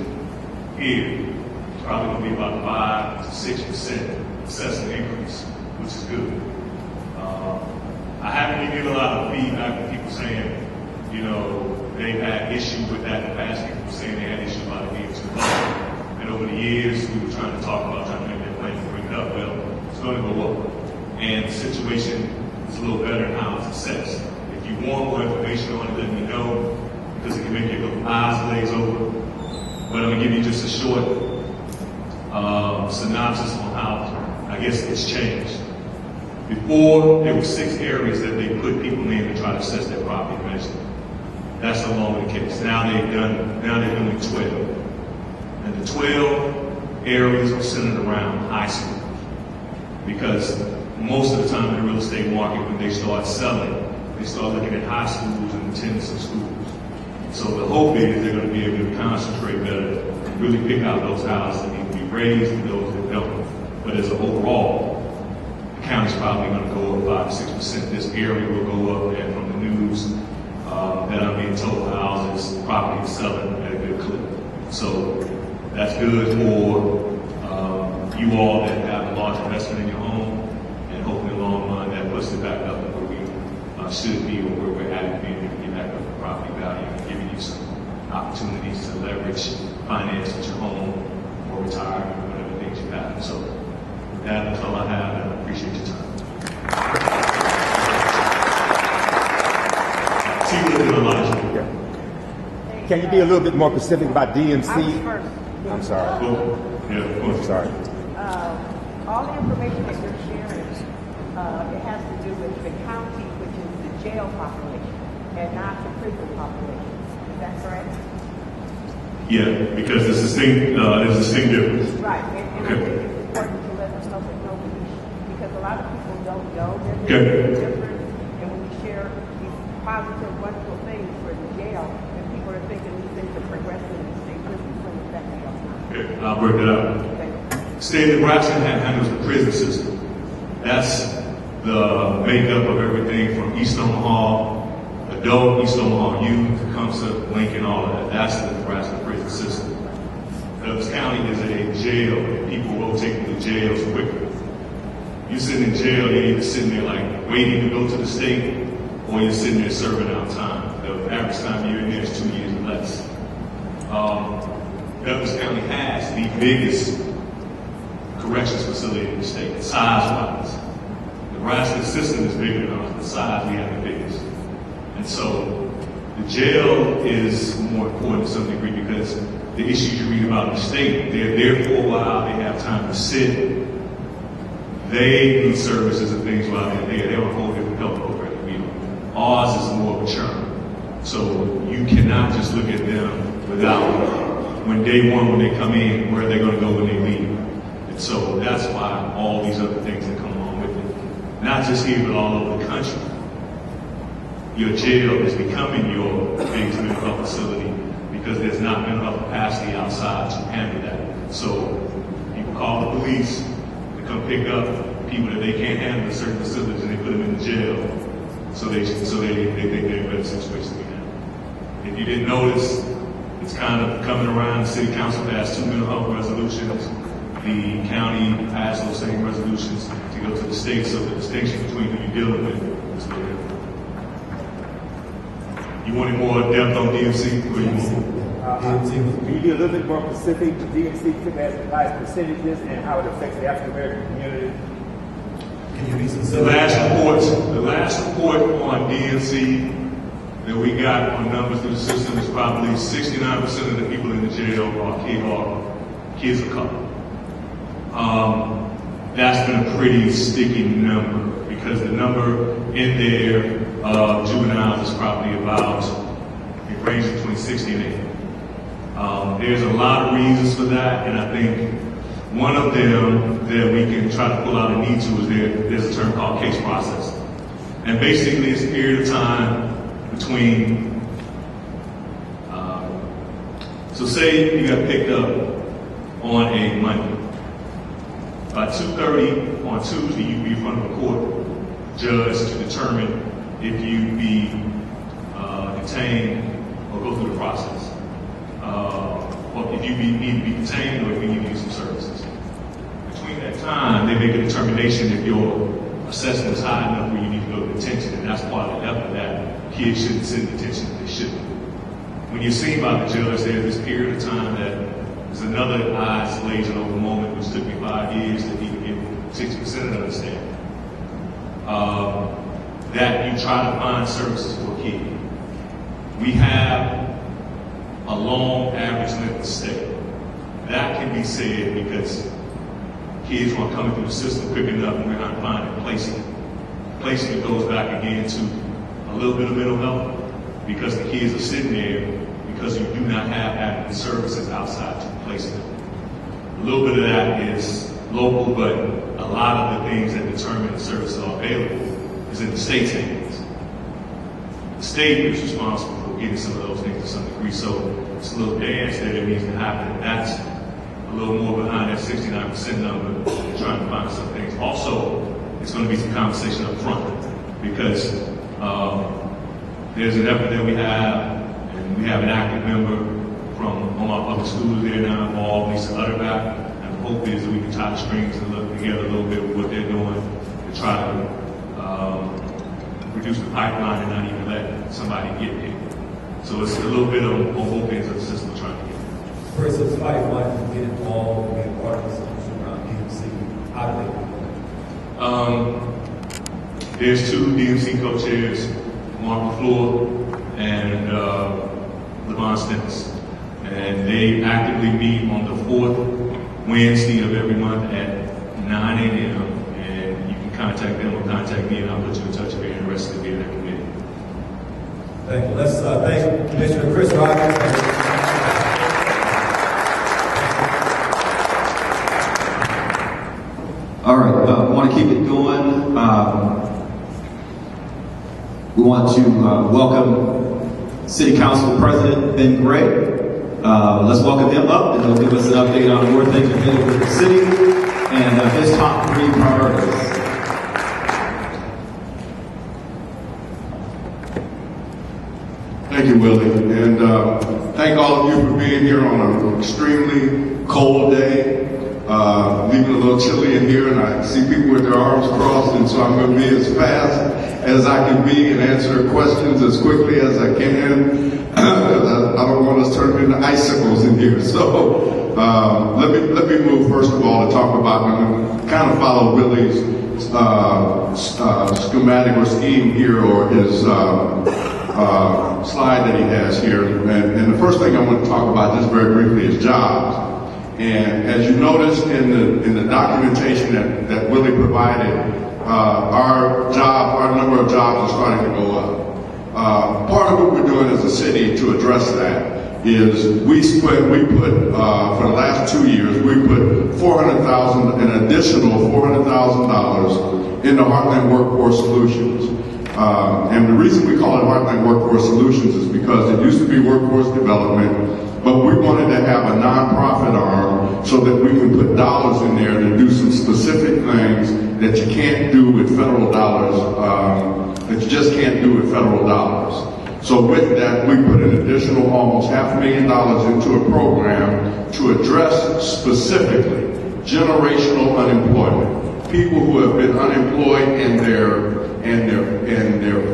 Speaker 4: here, it's probably going to be about 5 to 6% assessment increase, which is good. I haven't been getting a lot of feedback from people saying, you know, they've had issue with that in the past. People saying they had issue about it being too low. And over the years, we were trying to talk about trying to make that plan to bring it up. Well, it's going to go up. And the situation is a little better in how it's assessed. If you want more information on it, let me know, because it can make your eyes glaze over. But I'm going to give you just a short synopsis on how, I guess, it's changed. Before, there were 6 areas that they put people in to try to assess their property eventually. That's no longer the case. Now they're doing 12. And the 12 areas are centered around high school. Because most of the time in the real estate market, when they start selling, they start looking at high schools and attendance of schools. So the hope is they're going to be able to concentrate better and really pick out those houses that need to be raised and those that don't. But as an overall, the county's probably going to go up 5 to 6%. This area will go up, and from the news that I'm being told, houses, property is selling at a good clip. So that's good for you all that have a large investment in your home, and hopefully in the long run that puts it back up where we should be or where we're at being able to get back up the property value and giving you some opportunities to leverage finance with your home or retirement or whatever things you have. So that's all I have, and I appreciate your time. See you later, Elijah.
Speaker 3: Can you be a little bit more specific about DMC?
Speaker 5: I was first.
Speaker 3: I'm sorry.
Speaker 4: Well, yeah, of course.
Speaker 3: I'm sorry.
Speaker 5: All the information that you're sharing, it has to do with the county, which is the jail population, and not the prison population. Is that correct?
Speaker 4: Yeah, because there's a distinct difference.
Speaker 5: Right. And
Speaker 4: Okay.
Speaker 5: I think it's important to let them know that nobody, because a lot of people don't know that
Speaker 4: Okay.
Speaker 5: there's a difference, and when we share these positive, wonderful things for the jail, and people are thinking these things are progressing in the state prison, when it's actually not.
Speaker 4: Okay, I'll break it up.
Speaker 5: Okay.
Speaker 4: State of Nebraska handles the prison system. That's the makeup of everything from East Omaha, adult, East Omaha youth, Tecumseh, Lincoln, all of that. That's the Nebraska prison system. Douglas County is a jail, and people rotate to the jails quickly. You sitting in jail, you're either sitting there like waiting to go to the state, or you're sitting there serving out time. The average time you're in there is 2 years or less. Douglas County has the biggest corrections facility in the state, size-wise. Nebraska's system is bigger than ours, the size we have the biggest. And so the jail is more important to some degree because the issues you read about in the state, they're there for a while, they have time to sit, they need services and things while they're there. They're on a whole different health program than we are. Ours is more of a churn. So you cannot just look at them without, when day one, when they come in, where they're going to go when they leave. And so that's why all these other things that come along with it, not just here, but all over the country. Your jail is becoming your biggest mental health facility because there's not mental health capacity outside to handle that. So people call the police to come pick up people that they can't handle in certain facilities and they put them in the jail so they think they're in a better situation than that. If you didn't notice, it's kind of coming around. The city council passed 2 mental health resolutions. The county passed those same resolutions to go to the state, so the distinction between who you're dealing with is what it is. You wanted more depth on DMC? Or you want?
Speaker 3: Can you be a little bit more specific? The DMC typically has percentages and how it affects the African American community.
Speaker 6: Can you be
Speaker 4: The
Speaker 6: specific?
Speaker 4: last report on DMC that we got on numbers through the system is probably 69% of the people in the jail are kids of color. That's been a pretty sticky number because the number in there of juveniles is probably about, it ranges between 60 and 80. There's a lot of reasons for that, and I think one of them that we can try to pull out a need to is there's a term called case processing. And basically it's a period of time between, so say you got picked up on a Monday. By 2:30 on Tuesday, you'd be in front of a court judge to determine if you'd be detained or go through the process. Or if you need to be detained or if you need to use some services. Between that time, they make a determination if your assessment is high enough where you need to go to detention, and that's part of the effort that kids shouldn't sit in detention if they shouldn't. When you're seen by the judge, there's this period of time that there's another eyes glazing over moment, which took me 5 years to even get 60% of the understanding. That you try to find services for a kid. We have a long average length of stay. That can be said because kids aren't coming through the system quick enough and we're not finding placement. Placement goes back again to a little bit of mental health because the kids are sitting there because you do not have adequate services outside to place them. A little bit of that is local, but a lot of the things that determine the services are available is in the state's hands. The state is responsible for getting some of those things to some degree, so it's a little dance that it needs to happen. That's a little more behind that 69% number, trying to find some things. Also, it's going to be some conversation up front because there's an effort that we have, and we have an active member from Omaha Public Schools there now involved, Lisa Utterback, and the hope is that we can tie the strings and look together a little bit with what they're doing to try to reduce the pipeline and not even let somebody get there. So it's a little bit on both ends of the system we're trying to get.
Speaker 6: First, if somebody wanted to get involved and be a part of the solution around DMC, how do they do that?
Speaker 4: There's two DMC co-chairs, Mark LaFleur and Levon Stennis. And they actively meet on the 4th Wednesday of every month at 9 a.m. And you can contact them or contact me, and I'll put you in touch if you're interested to be in that committee.
Speaker 6: Thank you. Let's thank Commissioner Chris Rogers.
Speaker 2: All right, we want to keep it going. We want to welcome City Council President Ben Gray. Let's welcome him up, and he'll give us an update on where things are headed with the city and his top 3 priorities.
Speaker 7: Thank you, Willie, and thank all of you for being here on an extremely cold day. Leaving a little chilly in here, and I see people with their arms crossed, and so I'm going to be as fast as I can be and answer questions as quickly as I can. I don't want us turning into icicles in here. So let me move first of all to talk about, and I'm going to kind of follow Willie's schematic or scheme here, or his slide that he has here. And the first thing I want to talk about just very briefly is jobs. And as you noticed in the documentation that Willie provided, our number of jobs is starting to go up. Part of what we're doing as a city to address that is we put for the last 2 years, we put an additional $400,000 into Heartland Workforce Solutions. And the reason we call it Heartland Workforce Solutions is because it used to be Workforce Development, but we wanted to have a nonprofit arm so that we can put dollars in there to do some specific things that you can't do with federal dollars, that you just can't do with federal dollars. So with that, we put an additional almost $500,000 into a program to address specifically generational unemployment. People who have been unemployed and their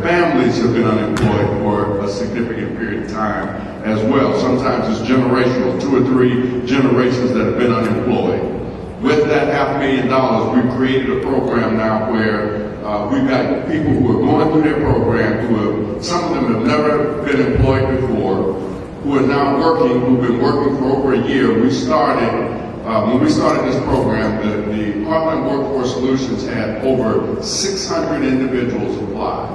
Speaker 7: families have been unemployed for a significant period of time as well. Sometimes it's generational, 2 or 3 generations that have been unemployed. With that $500,000, we've created a program now where we've got people who are going through their program, some of them have never been employed before, who are now working, who've been working for over a year. When we started this program, the Heartland Workforce Solutions had over 600 individuals apply.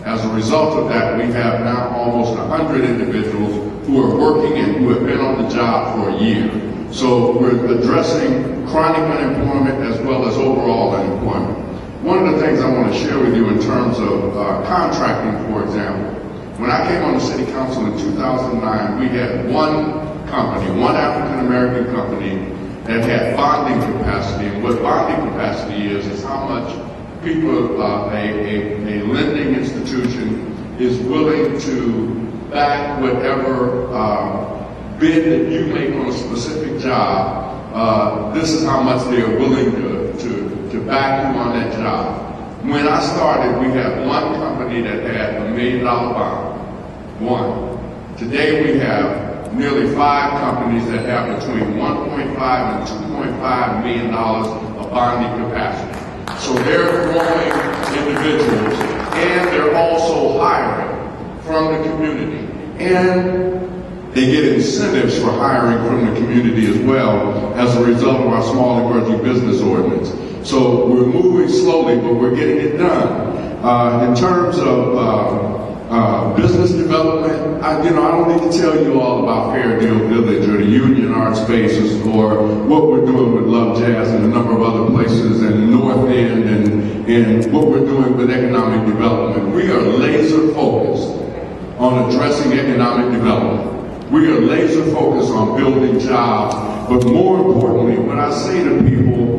Speaker 7: As a result of that, we have now almost 100 individuals who are working and who have been on the job for a year. So we're addressing chronic unemployment as well as overall unemployment. One of the things I want to share with you in terms of contracting, for example, when I came on the city council in 2009, we had one African American company that had bonding capacity. And what bonding capacity is how much people, a lending institution is willing to back whatever bid that you make on a specific job. This is how much they are willing to back you on that job. When I started, we had one company that had $1 million bond. One. Today we have nearly 5 companies that have between $1.5 and $2.5 million of bonding capacity. So they're growing individuals, and they're also hiring from the community. And they get incentives for hiring from the community as well as a result of our small emerging business ordinance. So we're moving slowly, but we're getting it done. In terms of business development, I don't need to tell you all about Fair Deal Village or the Union Art Spaces or what we're doing with Love Jazz and a number of other places and North End and what we're doing with economic development. We are laser focused on addressing economic development. We are laser focused on building jobs, but more importantly, when I say to people,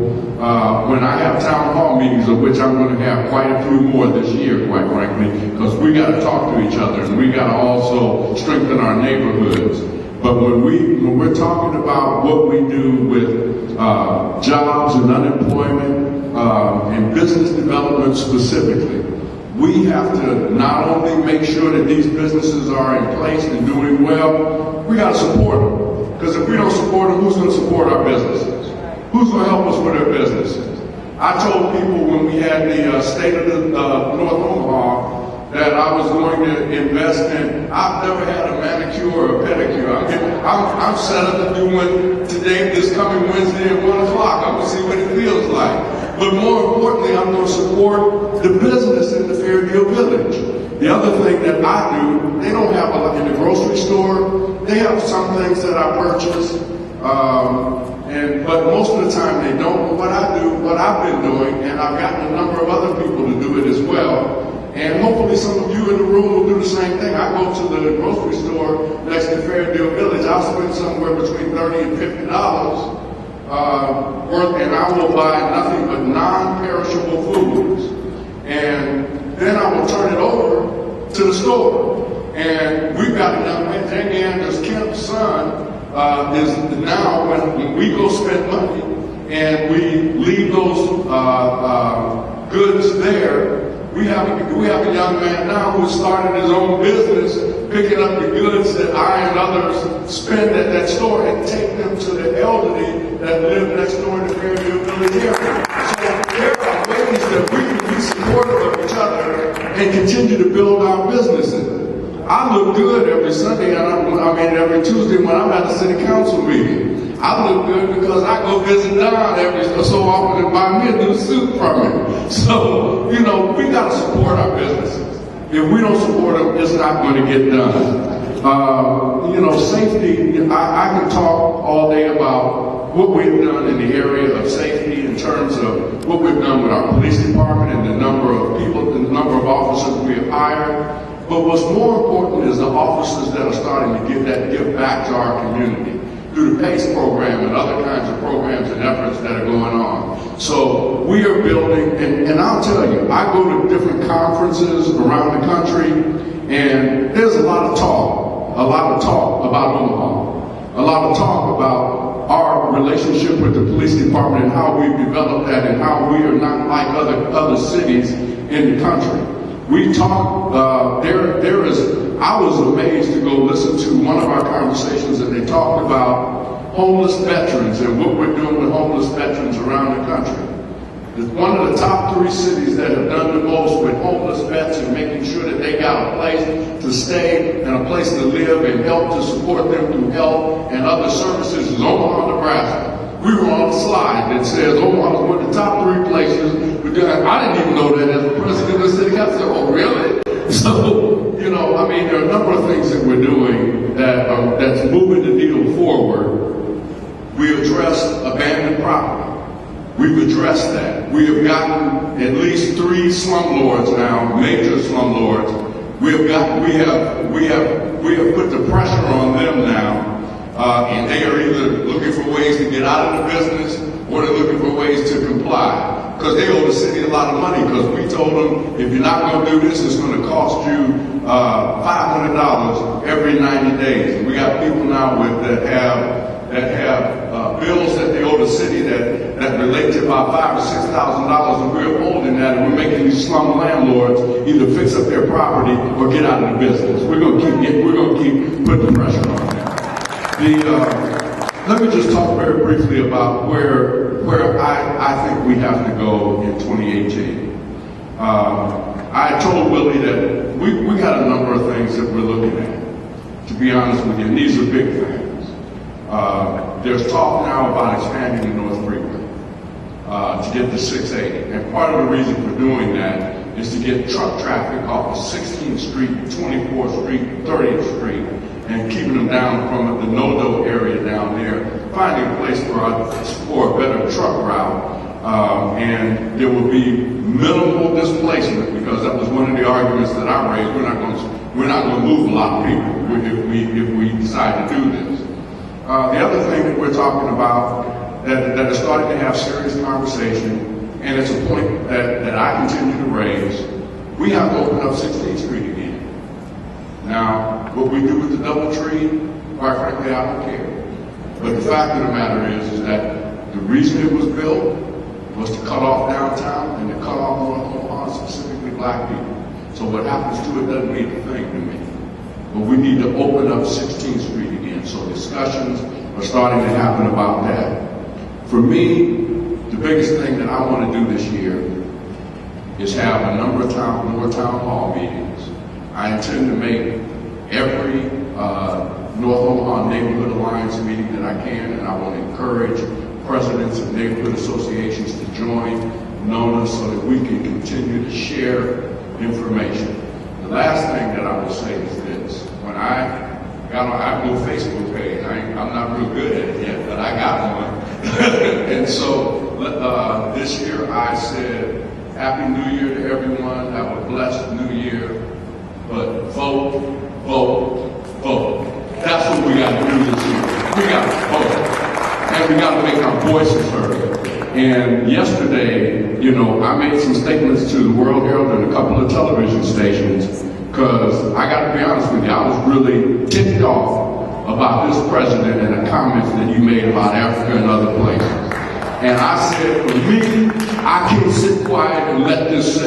Speaker 7: when I have town hall meetings, of which I'm going to have quite a few more this year, quite frankly, because we got to talk to each other and we got to also strengthen our neighborhoods. But when we're talking about what we do with jobs and unemployment and business development specifically, we have to not only make sure that these businesses are in place and doing well, we got to support them. Because if we don't support them, who's going to support our businesses? Who's going to help us with our businesses? I told people when we had the State of the North Omaha that I was going to invest in. I've never had a manicure or a pedicure. I'm set up to do one today, this coming Wednesday at 1 o'clock. I'm going to see what it feels like. But more importantly, I'm going to support the business in the Fairview Village. The other thing that I do, they don't have in the grocery store, they have some things that I purchase, but most of the time they don't. But what I do, what I've been doing, and I've gotten a number of other people to do it as well, and hopefully some of you in the room will do the same thing. I go to the grocery store next to Fairview Village, I'll spend somewhere between $30 and $50 worth, and I will buy nothing but non-perishable foods. And then I will turn it over to the store. And we've got a young man, Jamie Anders, Kemp's son, is now when we go spend money and we leave those goods there. We have a young man now who started his own business, picking up the goods that I and others spend at that store and take them to the elderly that live next door in the Fairview Village area. So there are ways that we can be supportive of each other and continue to build our businesses. I look good every Sunday, and every Tuesday when I'm at a city council meeting. I look good because I go visit Don every so often and buy me a new suit from him. So, we got to support our businesses. If we don't support them, it's not going to get done. Safety, I can talk all day about what we've done in the area of safety in terms of what we've done with our police department and the number of people, the number of officers we have hired. But what's more important is the officers that are starting to give back to our community through the PACE program and other kinds of programs and efforts that are going on. So we are building, and I'll tell you, I go to different conferences around the country, and there's a lot of talk about Omaha, a lot of talk about our relationship with the police department and how we've developed that and how we are not like other cities in the country. We talk, I was amazed to go listen to one of our conversations, and they talked about homeless veterans and what we're doing with homeless veterans around the country. It's one of the top 3 cities that have done the most with homeless vets and making sure that they got a place to stay and a place to live and help to support them through health and other services is Omaha, Nebraska. We were on a slide that says Omaha is one of the top 3 places. I didn't even know that as the president of the city council. I said, oh, really? So, there are a number of things that we're doing that's moving the needle forward. We addressed abandoned property. We've addressed that. We have gotten at least 3 slumlords now, major slumlords. We have put the pressure on them now, and they are either looking for ways to get out of the business or they're looking for ways to comply. Because they owe the city a lot of money, because we told them, if you're not going to do this, it's going to cost you $500 every 90 days. And we got people now that have bills that they owe the city that relate to about $5,000 or $6,000, and we're holding that, and we're making these slum landlords either fix up their property or get out of the business. We're going to keep putting pressure on them. Let me just talk very briefly about where I think we have to go in 2018. I told Willie that we got a number of things that we're looking at, to be honest with you, and these are big things. There's talk now about expanding the North Freeway to get to 680. And part of the reason for doing that is to get truck traffic off of 16th Street, 24th Street, 30th Street, and keeping them down from the NoDo area down there, finding a place for a better truck route. And there will be minimal displacement, because that was one of the arguments that I raised. We're not going to move a lot of people if we decide to do this. The other thing that we're talking about that is starting to have serious conversation, and it's a point that I continue to raise, we have to open up 16th Street again. Now, what we do with the DoubleTree, quite frankly, I don't care. But the fact of the matter is that the reason it was built was to cut off downtown and to cut off North Omaha, specifically black people. So what happens to it doesn't mean a thing to me. But we need to open up 16th Street again. So discussions are starting to happen about that. For me, the biggest thing that I want to do this year is have a number of more town hall meetings. I intend to make every North Omaha Neighborhood Alliance meeting that I can, and I want to encourage presidents of neighborhood associations to join NONA so that we can continue to share information. The last thing that I will say is this. When I have no Facebook page. I'm not real good at it yet, but I got one. And so this year I said, Happy New Year to everyone. Have a blessed New Year. But vote, vote, vote. That's what we got to do this year. We got to vote. And we got to make our voices heard. And yesterday, I made some statements to the World Herald and a couple of television stations because I got to be honest with you, I was really ticked off about this president and the comments that he made about Africa and other places. And I said, for me, I can't sit quiet and let this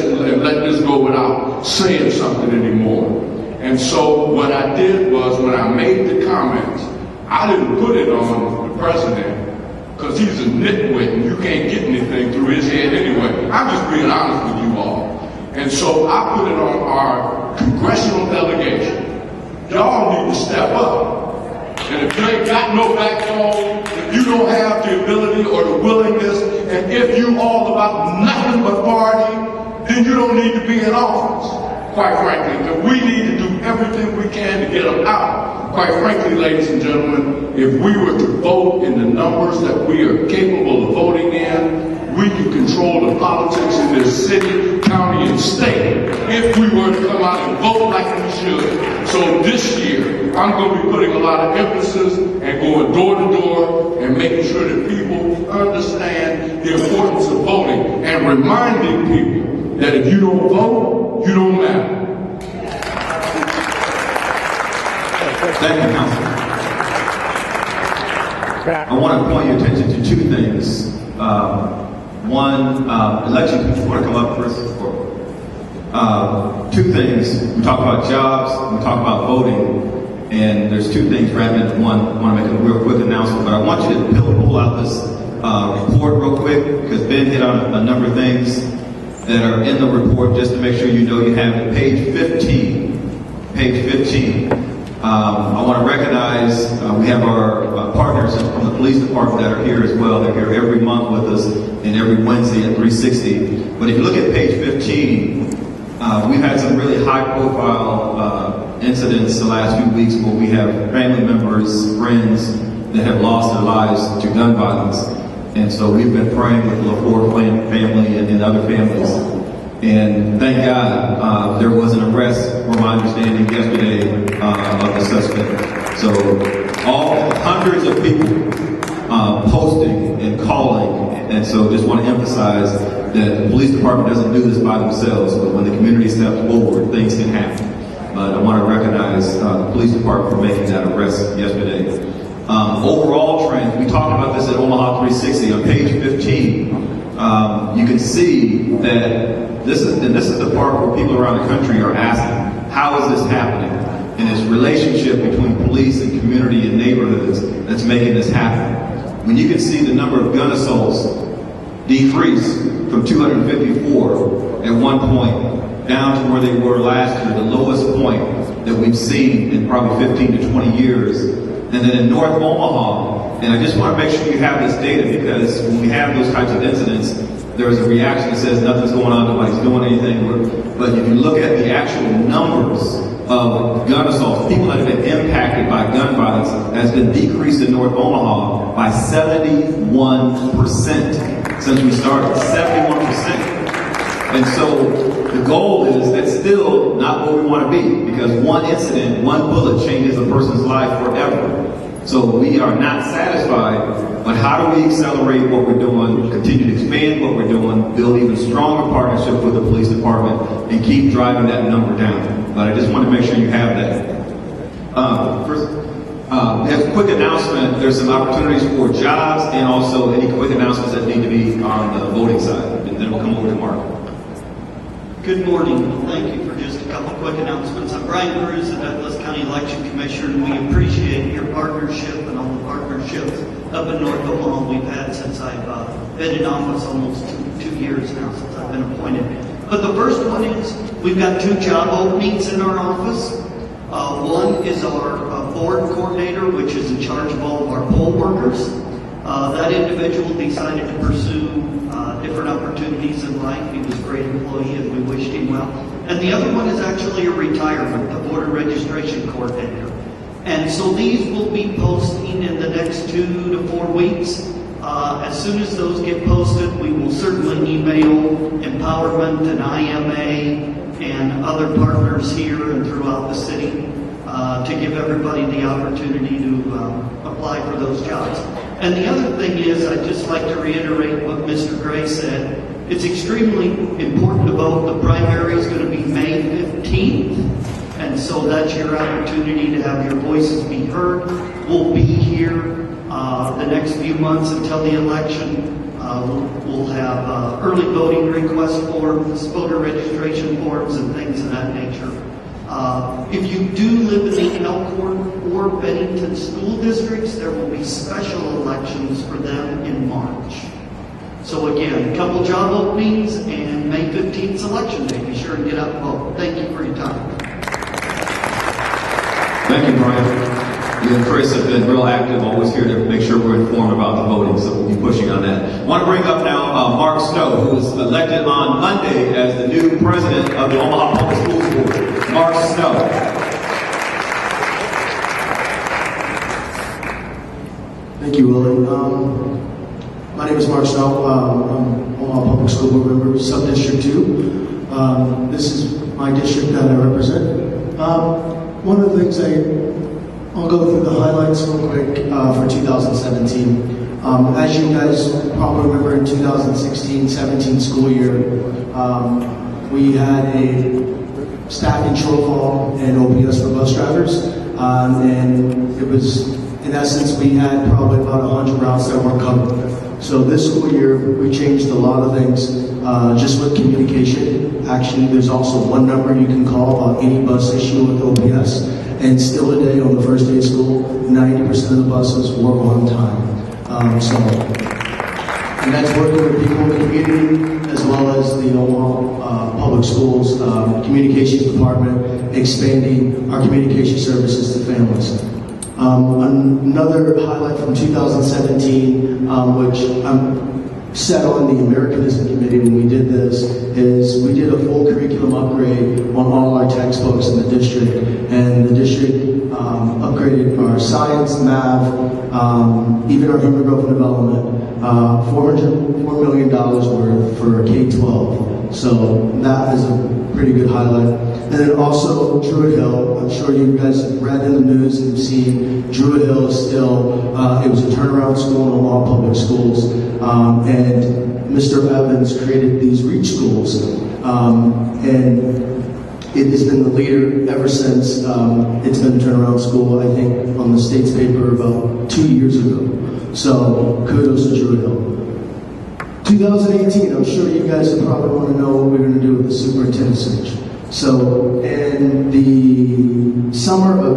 Speaker 7: go without saying something anymore. And so what I did was, when I made the comments, I didn't put it on the president because he's a nitwit and you can't get anything through his head anyway. I'm just being honest with you all. And so I put it on our congressional delegation. Y'all need to step up. And if you ain't got no backbone, if you don't have the ability or the willingness, and if you all about nothing but party, then you don't need to be in office. Quite frankly, but we need to do everything we can to get them out. Quite frankly, ladies and gentlemen, if we were to vote in the numbers that we are capable of voting in, we can control the politics in this city, county, and state if we were to come out and vote like we should. So this year, I'm going to be putting a lot of emphasis and going door to door and making sure that people understand the importance of voting and reminding people that if you don't vote, you don't matter.
Speaker 2: Thank you, Councilman. I want to point your attention to two things. One, election people want to come up first. Two things. We talk about jobs, we talk about voting, and there's two things wrapped into one. I want to make a real quick announcement, but I want you to pull out this report real quick, because Ben hit on a number of things that are in the report, just to make sure you know you have it. Page 15. Page 15. I want to recognize we have our partners from the police department that are here as well. They're here every month with us and every Wednesday at 360. But if you look at page 15, we've had some really high-profile incidents the last few weeks where we have family members, friends that have lost their lives to gun violence. And so we've been praying with the LaFleur family and other families. And thank God there was an arrest, from my understanding, yesterday of the suspect. So all hundreds of people posting and calling. And so just want to emphasize that the police department doesn't do this by themselves, but when the community steps forward, things can happen. But I want to recognize the police department for making that arrest yesterday. Overall trends, we talked about this at Omaha 360 on page 15. You can see that this is the part where people around the country are asking, how is this happening? And it's relationship between police and community and neighborhoods that's making this happen. When you can see the number of gun assaults decrease from 254 at one point down to where they were last year, the lowest point that we've seen in probably 15 to 20 years. And then in North Omaha, and I just want to make sure you have this data, because when we have those types of incidents, there's a reaction that says nothing's going on, nobody's doing anything. But if you look at the actual numbers of gun assaults, people that have been impacted by gun violence has been decreased in North Omaha by 71% since we started, 71%. And so the goal is that's still not where we want to be, because one incident, one bullet changes a person's life forever. So we are not satisfied, but how do we accelerate what we're doing, continue to expand what we're doing, build even stronger partnerships with the police department, and keep driving that number down. But I just want to make sure you have that. First, we have a quick announcement. There's some opportunities for jobs and also any quick announcements that need to be on the voting side. And then we'll come over to Mark.
Speaker 8: Good morning. Thank you for just a couple quick announcements. I'm Brian Cruz, the Douglas County Election Commissioner, and we appreciate your partnership and all the partnerships up in North Omaha we've had since I've been in office almost two years now since I've been appointed. But the first one is we've got 2 job openings in our office. One is our board coordinator, which is in charge of all of our poll workers. That individual decided to pursue different opportunities in life. He was a great employee and we wished him well. And the other one is actually a retirement, the voter registration coordinator. And so these will be posting in the next 2 to 4 weeks. As soon as those get posted, we will certainly email Empowerment and IMA and other partners here and throughout the city to give everybody the opportunity to apply for those jobs. And the other thing is, I'd just like to reiterate what Mr. Gray said. It's extremely important to vote. The primary is going to be May 15th. And so that's your opportunity to have your voices be heard. We'll be here the next few months until the election. We'll have early voting request forms, voter registration forms, and things of that nature. If you do live in the Elkhorn or Bennington school districts, there will be special elections for them in March. So again, a couple job openings and May 15th election day. Be sure and get out and vote. Thank you for your time.
Speaker 2: Thank you, Brian. You and Chris have been real active, always here to make sure we're informed about the voting, so we'll be pushing on that. I want to bring up now Mark Snow, who was elected on Monday as the new president of the Omaha Public Schools Board. Mark Snow.
Speaker 9: Thank you, Willie. My name is Mark Snow. I'm Omaha Public School Board member, Sub-District 2. This is my district that I represent. One of the things I'll go through the highlights real quick for 2017. As you guys probably remember, in 2016-17 school year, we had a staffing shortfall in OPS for bus drivers, and it was, in essence, we had probably about 100 routes that weren't covered. So this school year, we changed a lot of things, just with communication. Actually, there's also one number you can call about any bus issue with OPS. And still today, on the first day of school, 90% of the buses were on time. And that's working with people in the community, as well as the Omaha Public Schools Communications Department, expanding our communication services to families. Another highlight from 2017, which I'm set on the Americanism Committee when we did this, is we did a full curriculum upgrade on all our textbooks in the district. And the district upgraded our science, math, even our human growth and development, $4 million worth for K-12. So that is a pretty good highlight. And then also Druid Hill. I'm sure you guys have read in the news and seen Druid Hill is still, it was a turnaround school in Omaha Public Schools. And Mr. Evans created these REACH schools. And it has been the leader ever since. It's been a turnaround school, I think, on the state's paper about 2 years ago. So kudos to Druid Hill. 2018, I'm sure you guys probably want to know what we're going to do with the superintendent search. So in the summer of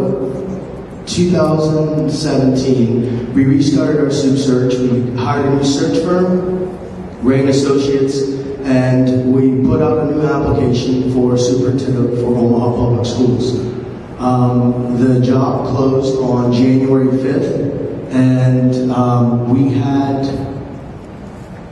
Speaker 9: 2017, we restarted our soup search. We hired a new search firm, Rain Associates, and we put out a new application for superintendent for Omaha Public Schools. The job closed on January 5th, and we had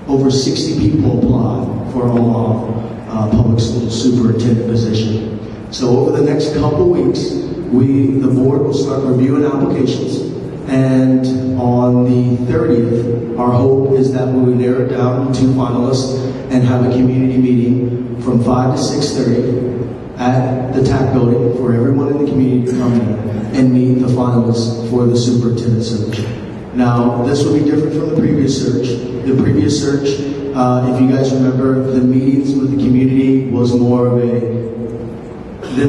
Speaker 9: over 60 people apply for Omaha Public Schools superintendent position. So over the next couple weeks, the board will start reviewing applications, and on the 30th, our hope is that we will narrow it down to 2 finalists and have a community meeting from 5 to 6:30 at the TAC building for everyone in the community to come in and meet the finalists for the superintendent search. Now, this will be different from the previous search. The previous search, if you guys remember, the meetings with the community was more of them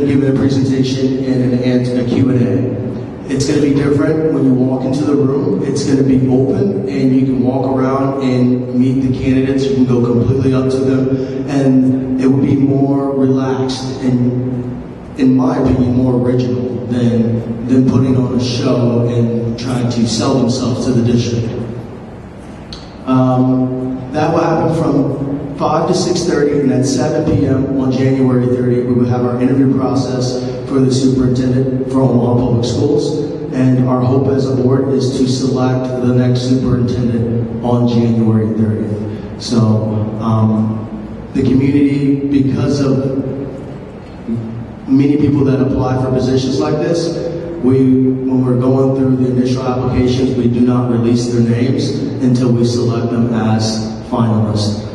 Speaker 9: giving a presentation and a Q&A. It's going to be different when you walk into the room. It's going to be open, and you can walk around and meet the candidates. You can go completely up to them, and it will be more relaxed. And in my opinion, more original than putting on a show and trying to sell themselves to the district. That will happen from 5 to 6:30, and at 7 p.m. on January 30th, we will have our interview process for the superintendent for Omaha Public Schools. And our hope as a board is to select the next superintendent on January 30th. So the community, because of many people that apply for positions like this, when we're going through the initial applications, we do not release their names until we select them as finalists.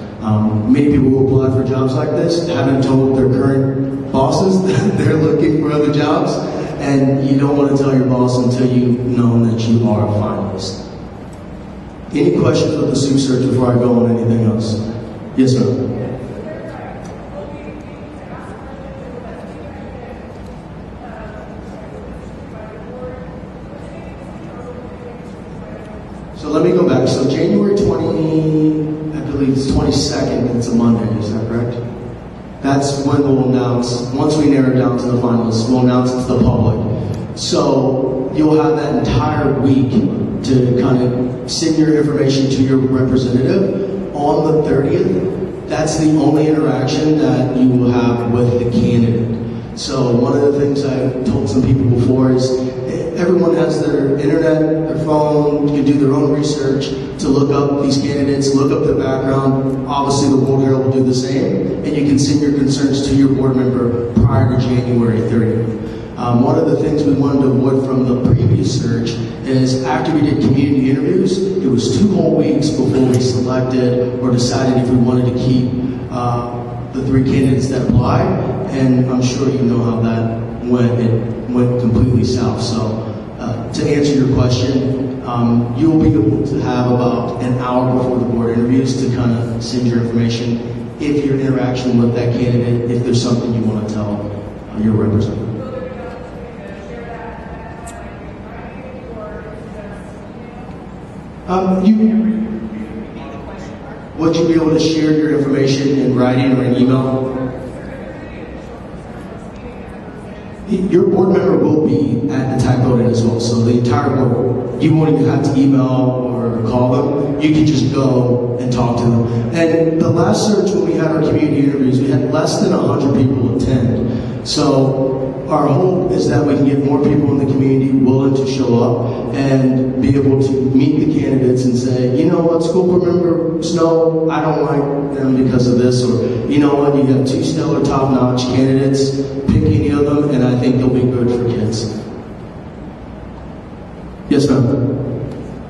Speaker 9: Many people who apply for jobs like this haven't told their current bosses that they're looking for other jobs, and you don't want to tell your boss until you know that you are a finalist. Any questions with the soup search before I go on anything else? Yes, ma'am. So let me go back. So January 20, I believe it's 22nd, it's a Monday, is that correct? That's when we'll announce, once we narrow down to the finalists, we'll announce it to the public. So you'll have that entire week to kind of send your information to your representative. On the 30th, that's the only interaction that you will have with the candidate. So one of the things I've told some people before is everyone has their internet, their phone, you can do their own research to look up these candidates, look up their background. Obviously the World Herald will do the same, and you can send your concerns to your board member prior to January 30th. One of the things we wanted to avoid from the previous search is after we did community interviews, it was 2 whole weeks before we selected or decided if we wanted to keep the 3 candidates that applied, and I'm sure you know how that went. It went completely south. So to answer your question, you will be able to have about an hour before the board interviews to kind of send your information if your interaction with that candidate, if there's something you want to tell your representative. Would you be able to share your information in writing or in email? Your board member will be at the type voting as well, so the entire board, you won't even have to email or call them. You can just go and talk to them. And the last search, when we had our community interviews, we had less than 100 people attend. So our hope is that we can get more people in the community willing to show up and be able to meet the candidates and say, you know what, school board member Snow, I don't like them because of this, or you know what, you have 2 stellar top-notch candidates, pick any of them, and I think they'll be good for kids. Yes, ma'am.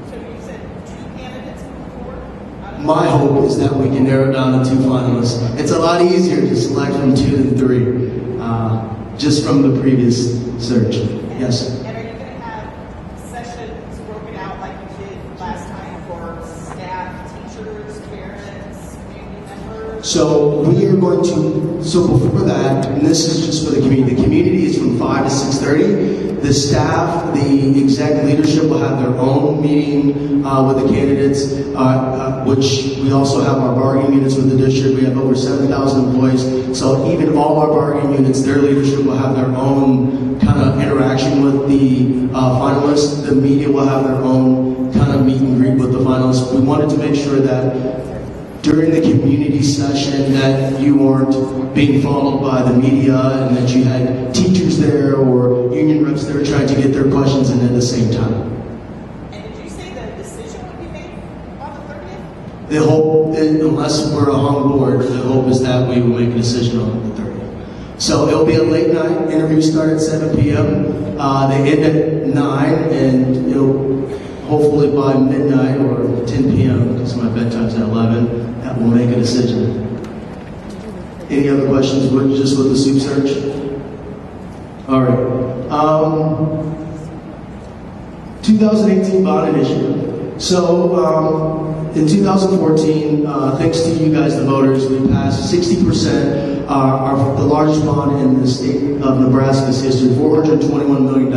Speaker 5: So you said 2 candidates before?
Speaker 9: My hope is that we can narrow down to 2 finalists. It's a lot easier to select from 2 than 3. Just from the previous search. Yes.
Speaker 5: And are you going to have sessions broken out like you did last time for staff, teachers, parents, community members?
Speaker 9: So we are going to, so before that, and this is just for the community is from 5 to 6:30. The staff, the exec leadership will have their own meeting with the candidates, which we also have our bargaining units with the district. We have over 7,000 employees. So even all our bargaining units, their leadership will have their own kind of interaction with the finalists. The media will have their own kind of meet and greet with the finalists. We wanted to make sure that during the community session that you weren't being followed by the media and that you had teachers there or union reps there trying to get their questions in at the same time.
Speaker 5: And did you say the decision would be made on the 30th?
Speaker 9: The hope, unless we're on board, the hope is that we will make a decision on the 30th. So it'll be a late night. Interviews start at 7 p.m. They end at 9, and it'll hopefully by midnight or 10 p.m. because my bedtime's at 11. That will make a decision. Any other questions just with the soup search? All right. 2018 bond initiative. So in 2014, thanks to you guys, the voters, we passed 60%, the largest bond in the state of Nebraska's history, $421 million.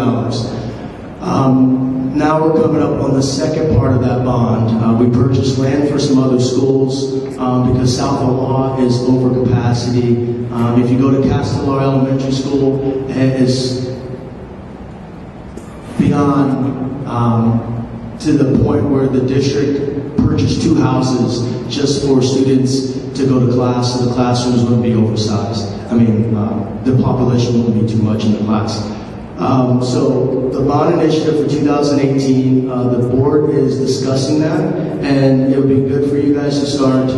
Speaker 9: now we're coming up on the second part of that bond. We purchased land for some other schools because South Omaha is over capacity. If you go to Castellar Elementary School, it is beyond to the point where the district purchased 2 houses just for students to go to class, so the classrooms wouldn't be oversized. I mean, the population wouldn't be too much in the class. So the bond initiative for 2018, the board is discussing that, and it would be good for you guys to start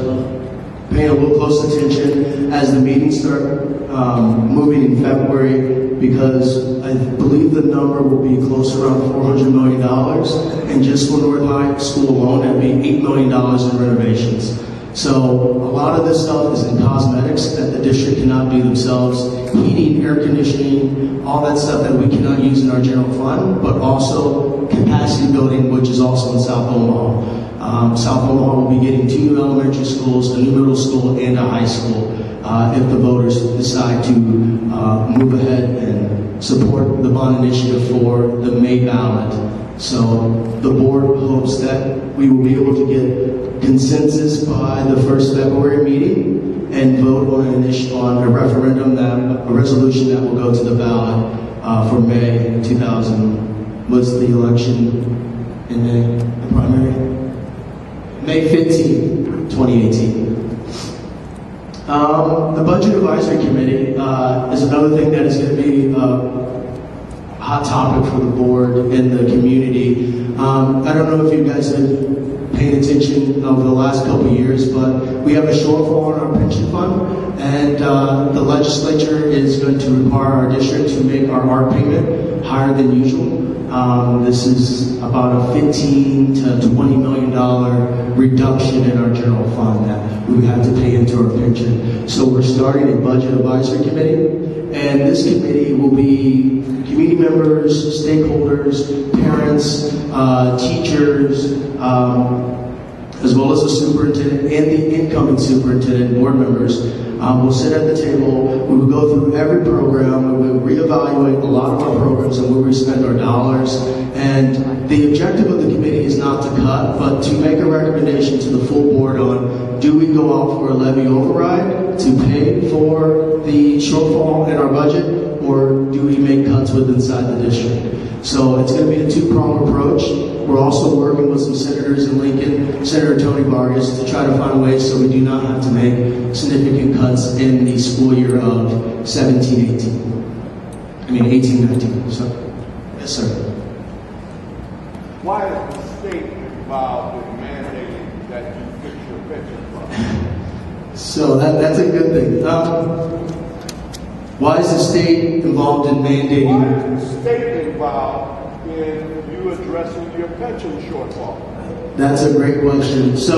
Speaker 9: paying a little close attention as the meetings start moving in February, because I believe the number will be close around $400 million, and just for North High School alone, that'd be $8 million in renovations. So a lot of this stuff is in cosmetics that the district cannot do themselves, heating, air conditioning, all that stuff that we cannot use in our general fund, but also capacity building, which is also in South Omaha. South Omaha will be getting 2 new elementary schools, a new middle school, and a high school if the voters decide to move ahead and support the bond initiative for the May ballot. So the board hopes that we will be able to get consensus by the first February meeting and vote on a referendum, a resolution that will go to the ballot for May 2000. What's the election in May? The primary? May 15, 2018. The Budget Advisory Committee is another thing that is going to be a hot topic for the board and the community. I don't know if you guys have paid attention over the last couple of years, but we have a shortfall in our pension fund, and the legislature is going to require our district to make our ARP payment higher than usual. This is about a $15 to $20 million reduction in our general fund that we would have to pay into our pension. So we're starting a budget advisory committee, and this committee will be community members, stakeholders, parents, teachers, as well as the superintendent and the incoming superintendent, board members. We'll sit at the table, we will go through every program, we will reevaluate a lot of our programs and where we spend our dollars. And the objective of the committee is not to cut, but to make a recommendation to the full board on, do we go out for a levy override to pay for the shortfall in our budget, or do we make cuts with inside the district? So it's going to be a two-pronged approach. We're also working with some senators in Lincoln, Senator Tony Vargas, to try to find ways so we do not have to make significant cuts in the school year of 18-19. So, yes, sir.
Speaker 10: Why is the state involved in mandating that you fix your pension fund?
Speaker 9: So that's a good thing. Why is the state involved in mandating?
Speaker 10: Why is the state involved in you addressing your pension shortfall?
Speaker 9: That's a great question. So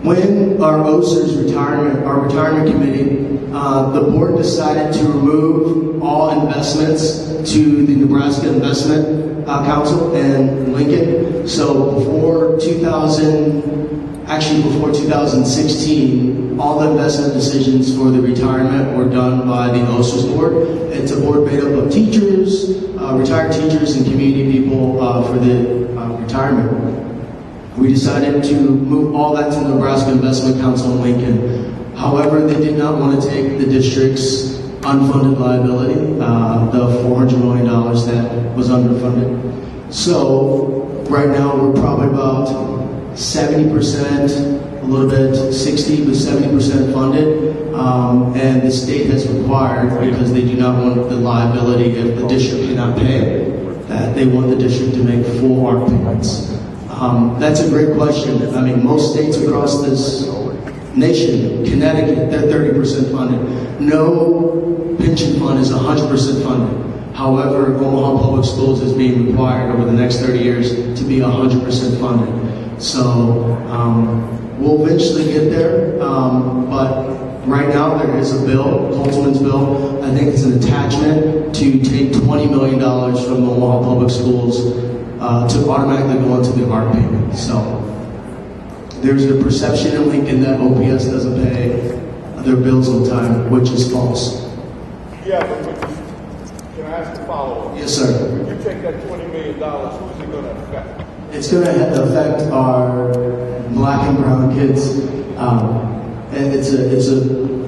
Speaker 9: when our OSER's our retirement committee, the board decided to remove all investments to the Nebraska Investment Council in Lincoln. So before 2016, all the investment decisions for the retirement were done by the OSER's board. It's a board made up of teachers, retired teachers, and community people for the retirement. We decided to move all that to the Nebraska Investment Council in Lincoln. However, they did not want to take the district's unfunded liability, the $400 million that was underfunded. So right now we're probably about 70%, a little bit 60 to 70% funded, and the state has required, because they do not want the liability if the district cannot pay, that they want the district to make full ARP payments. That's a great question. I mean, most states across this nation, Connecticut, they're 30% funded. No pension fund is 100% funded. However, Omaha Public Schools is being required over the next 30 years to be 100% funded. So we'll eventually get there, but right now there is a bill, Holtzman's bill. I think it's an attachment to take $20 million from Omaha Public Schools to automatically go into the ARP payment. So there's a perception in Lincoln that OPS doesn't pay their bills on time, which is false.
Speaker 10: Yeah, but can I ask a follow-up.
Speaker 9: Yes, sir.
Speaker 10: When you take that $20 million, who's it going to affect?
Speaker 9: It's going to affect our black and brown kids, and it's a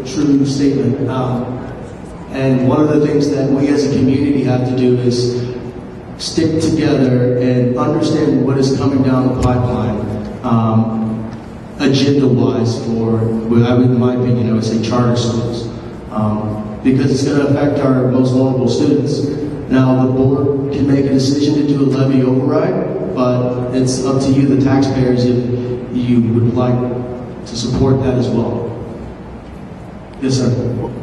Speaker 9: true statement. And one of the things that we as a community have to do is stick together and understand what is coming down the pipeline, agenda-wise for, in my opinion, I would say charter schools, because it's going to affect our most vulnerable students. Now, the board can make a decision to do a levy override, but it's up to you, the taxpayers, if you would like to support that as well. Yes, sir.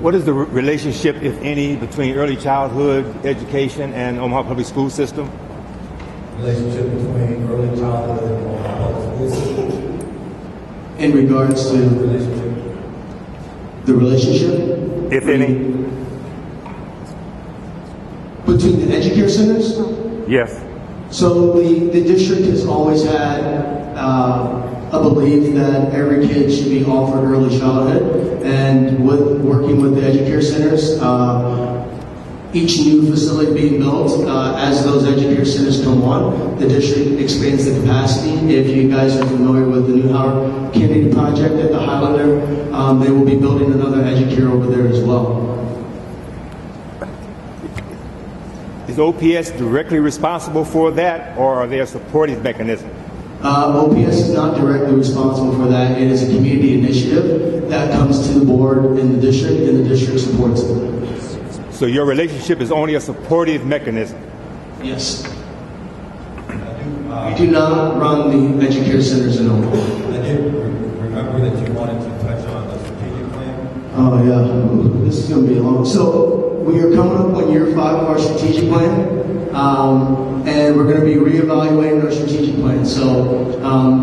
Speaker 3: What is the relationship, if any, between early childhood education and Omaha Public School System?
Speaker 6: Relationship between early childhood and public school system.
Speaker 9: In regards to the relationship?
Speaker 3: If any?
Speaker 9: Between the educare centers?
Speaker 3: Yes.
Speaker 9: So the district has always had a belief that every kid should be offered early childhood, and with working with the educare centers, each new facility being built, as those educare centers come on, the district expands the capacity. If you guys are familiar with the new Howard Kennedy project at the Highlander, they will be building another educare over there as well.
Speaker 3: Is OPS directly responsible for that, or are they a supportive mechanism?
Speaker 9: OPS is not directly responsible for that. It is a community initiative that comes to the board in the district, and the district supports it.
Speaker 3: So your relationship is only a supportive mechanism?
Speaker 9: Yes. We do not run the educare centers in Omaha.
Speaker 6: I did remember that you wanted to touch on the strategic plan.
Speaker 9: Oh yeah, this is going to be long. So we are coming up on year 5 of our strategic plan, and we're going to be reevaluating our strategic plan. So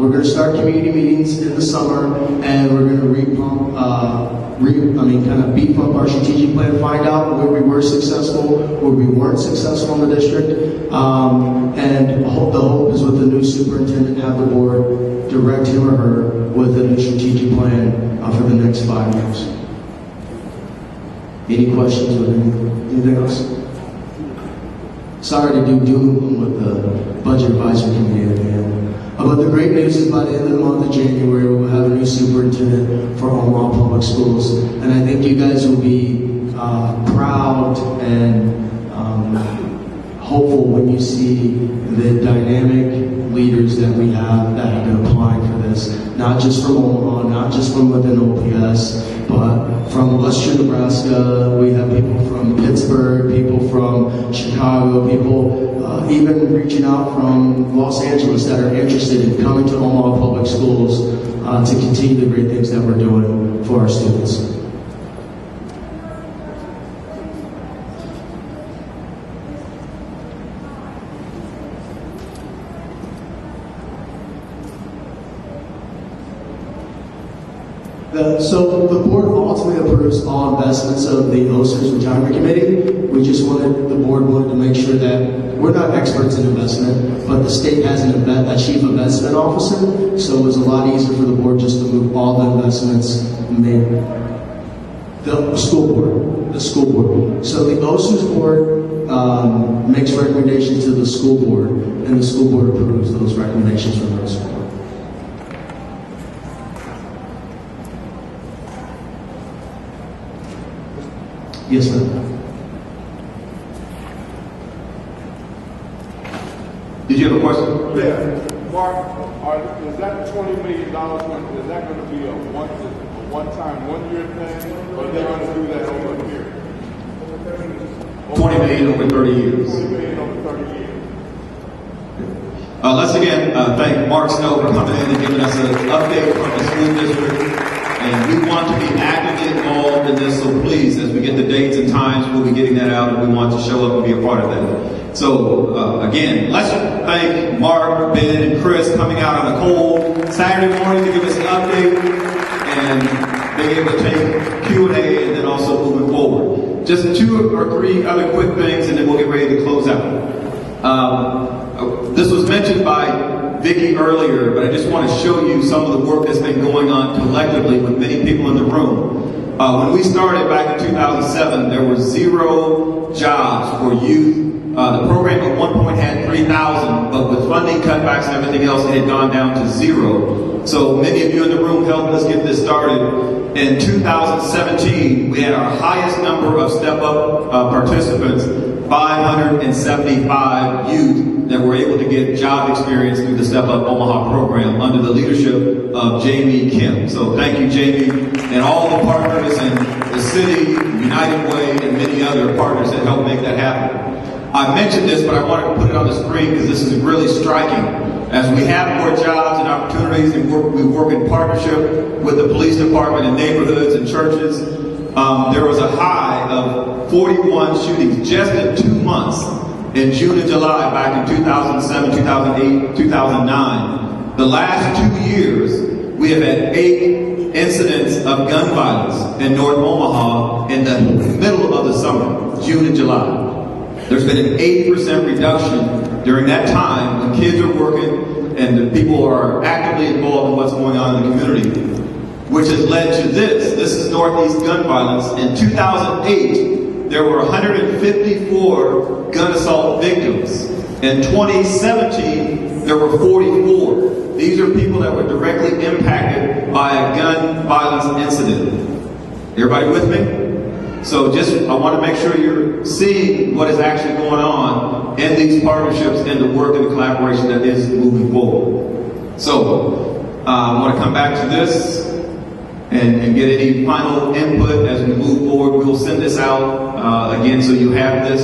Speaker 9: we're going to start community meetings in the summer, and we're going to beef up our strategic plan, find out where we were successful, where we weren't successful in the district, and the hope is with the new superintendent, have the board direct him or her with a new strategic plan for the next 5 years. Any questions or anything else? Sorry to do doom with the budget advisory committee at the end. But the great news is by the end of the month of January, we'll have a new superintendent for Omaha Public Schools. And I think you guys will be proud and hopeful when you see the dynamic leaders that we have that have been applying for this. Not just from Omaha, not just from within OPS, but from Western Nebraska. We have people from Pittsburgh, people from Chicago, people even reaching out from Los Angeles that are interested in coming to Omaha Public Schools to continue the great things that we're doing for our students. So the board ultimately approves all investments of the OSER's retirement committee. We just the board wanted to make sure that we're not experts in investment, but the state has a chief investment officer, so it was a lot easier for the board just to move all the investments made. The school board. So the OSER's board makes recommendations to the school board, and the school board approves those recommendations from the OSER board. Yes, ma'am.
Speaker 2: Did you have a question?
Speaker 10: Yeah. Mark, is that $20 million, is that going to be a one-time, one-year thing, or are they going to do that over a period?
Speaker 2: 20 million over 30 years.
Speaker 10: 20 million over 30 years.
Speaker 2: Let's again thank Mark Snow for coming in and giving us an update from the school district. And we want to be actively involved in this, so please, as we get the dates and times, we'll be getting that out, and we want to show up and be a part of that. So, again, let's thank Mark, Ben, and Chris coming out on a cold Saturday morning to give us an update and being able to take Q&A and then also moving forward. Just 2 or 3 other quick things, and then we'll get ready to close out. This was mentioned by Vicki earlier, but I just want to show you some of the work that's been going on collectively with many people in the room. When we started back in 2007, there were 0 jobs for youth the program at one point had 3,000, but with funding cutbacks and everything else, it had gone down to 0. So many of you in the room helped us get this started. In 2017, we had our highest number of Step Up participants, 575 youth that were able to get job experience through the Step Up Omaha program under the leadership of Jamie Kim. So thank you, Jamie, and all the partners in the city, United Way, and many other partners that helped make that happen. I mentioned this, but I wanted to put it on the screen because this is really striking. As we have more jobs and opportunities and we work in partnership with the police department and neighborhoods and churches, there was a high of 41 shootings just in 2 months in June and July back in 2007, 2008, 2009. The last 2 years, we have had 8 incidents of gun violence in North Omaha in the middle of the summer, June and July. There's been an 80% reduction during that time when kids are working and the people are actively involved in what's going on in the community, which has led to this. This is Northeast gun violence. In 2008, there were 154 gun assault victims. In 2017, there were 44. These are people that were directly impacted by a gun violence incident. Everybody with me? So I want to make sure you're seeing what is actually going on in these partnerships and the work and the collaboration that is moving forward. So I want to come back to this and get any final input as we move forward. We'll send this out again so you have this.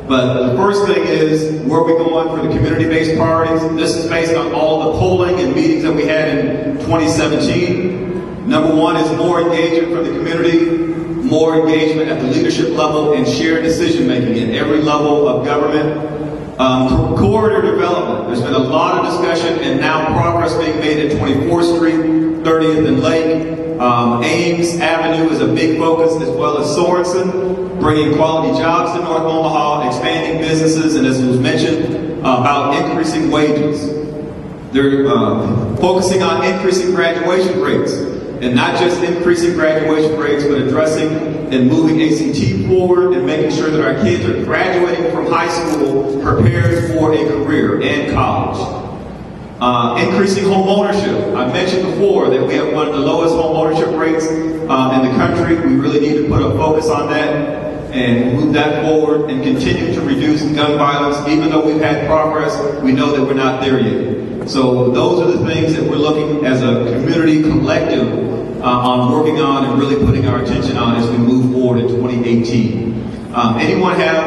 Speaker 2: But the first thing is, where are we going for the community-based priorities? This is based on all the polling and meetings that we had in 2017. Number one is more engagement from the community, more engagement at the leadership level, and shared decision-making at every level of government. Corridor development. There's been a lot of discussion and now progress being made at 24th Street, 30th and Lake. Ames Avenue is a big focus, as well as Sorensen, bringing quality jobs to North Omaha, expanding businesses, and as was mentioned, about increasing wages. They're focusing on increasing graduation rates, and not just increasing graduation rates, but addressing and moving ACT forward and making sure that our kids are graduating from high school prepared for a career and college. Increasing home ownership. I mentioned before that we have one of the lowest home ownership rates in the country. We really need to put a focus on that and move that forward and continue to reduce gun violence. Even though we've had progress, we know that we're not there yet. So those are the things that we're looking as a community collective on working on and really putting our attention on as we move forward in 2018. Anyone have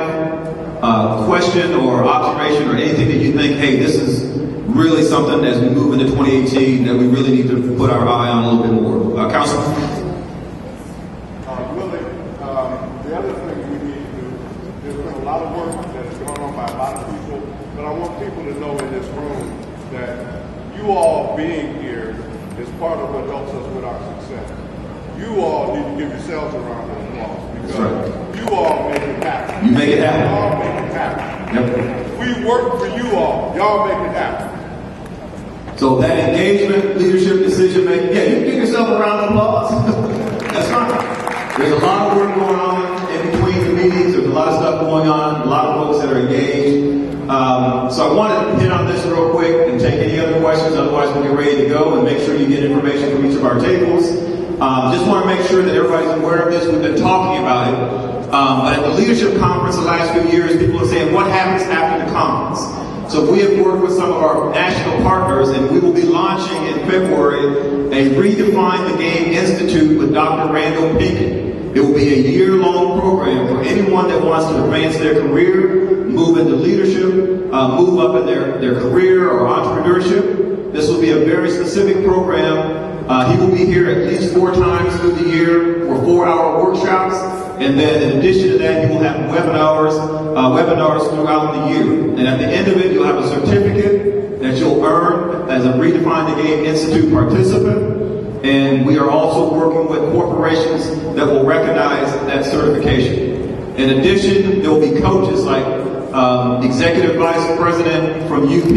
Speaker 2: a question or observation or anything that you think, hey, this is really something as we move into 2018 that we really need to put our eye on a little bit more? Councilman?
Speaker 10: Willie, the other thing we need to do, there's been a lot of work that is going on by a lot of people, but I want people to know in this room that you all being here is part of what helps us with our success. You all need to give yourselves a round of applause because you all make it happen.
Speaker 2: You make it happen.
Speaker 10: You all make it happen.
Speaker 2: Yep.
Speaker 10: We work for you all. Y'all make it happen.
Speaker 2: So that engagement, leadership, decision making, yeah, you can give yourself a round of applause. That's right. There's a lot of work going on in between the meetings. There's a lot of stuff going on, a lot of folks that are engaged. So I want to hit on this real quick and take any other questions. Otherwise, we'll get ready to go and make sure you get information from each of our tables. Just want to make sure that everybody's aware of this. We've been talking about it. But at the leadership conference the last few years, people are saying, what happens after the conference? So we have worked with some of our national partners, and we will be launching in February a Redefine the Game Institute with Dr. Randall Pinkett. It will be a year-long program for anyone that wants to advance their career, move into leadership, move up in their career or entrepreneurship. This will be a very specific program. He will be here at least 4 times through the year for 4-hour workshops. And then in addition to that, you will have webinars throughout the year. And at the end of it, you'll have a certificate that you'll earn as a Redefine the Game Institute participant. And we are also working with corporations that will recognize that certification. In addition, there will be coaches like Executive Vice President from UP,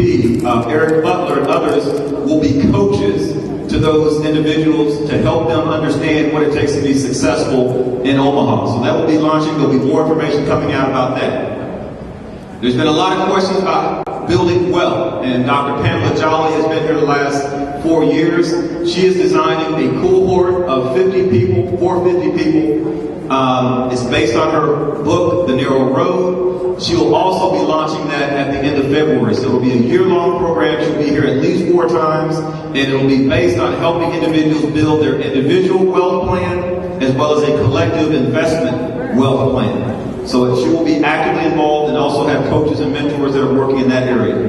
Speaker 2: Eric Butler, and others will be coaches to those individuals to help them understand what it takes to be successful in Omaha. So that will be launching. There'll be more information coming out about that. There's been a lot of questions about building wealth, and Dr. Pamela Jolly has been here the last 4 years. She is designing a cohort of 50 people, 450 people. It's based on her book, The Narrow Road. She will also be launching that at the end of February. So it will be a year-long program. She'll be here at least 4 times, and it will be based on helping individuals build their individual wealth plan as well as a collective investment wealth plan. So she will be actively involved and also have coaches and mentors that are working in that area.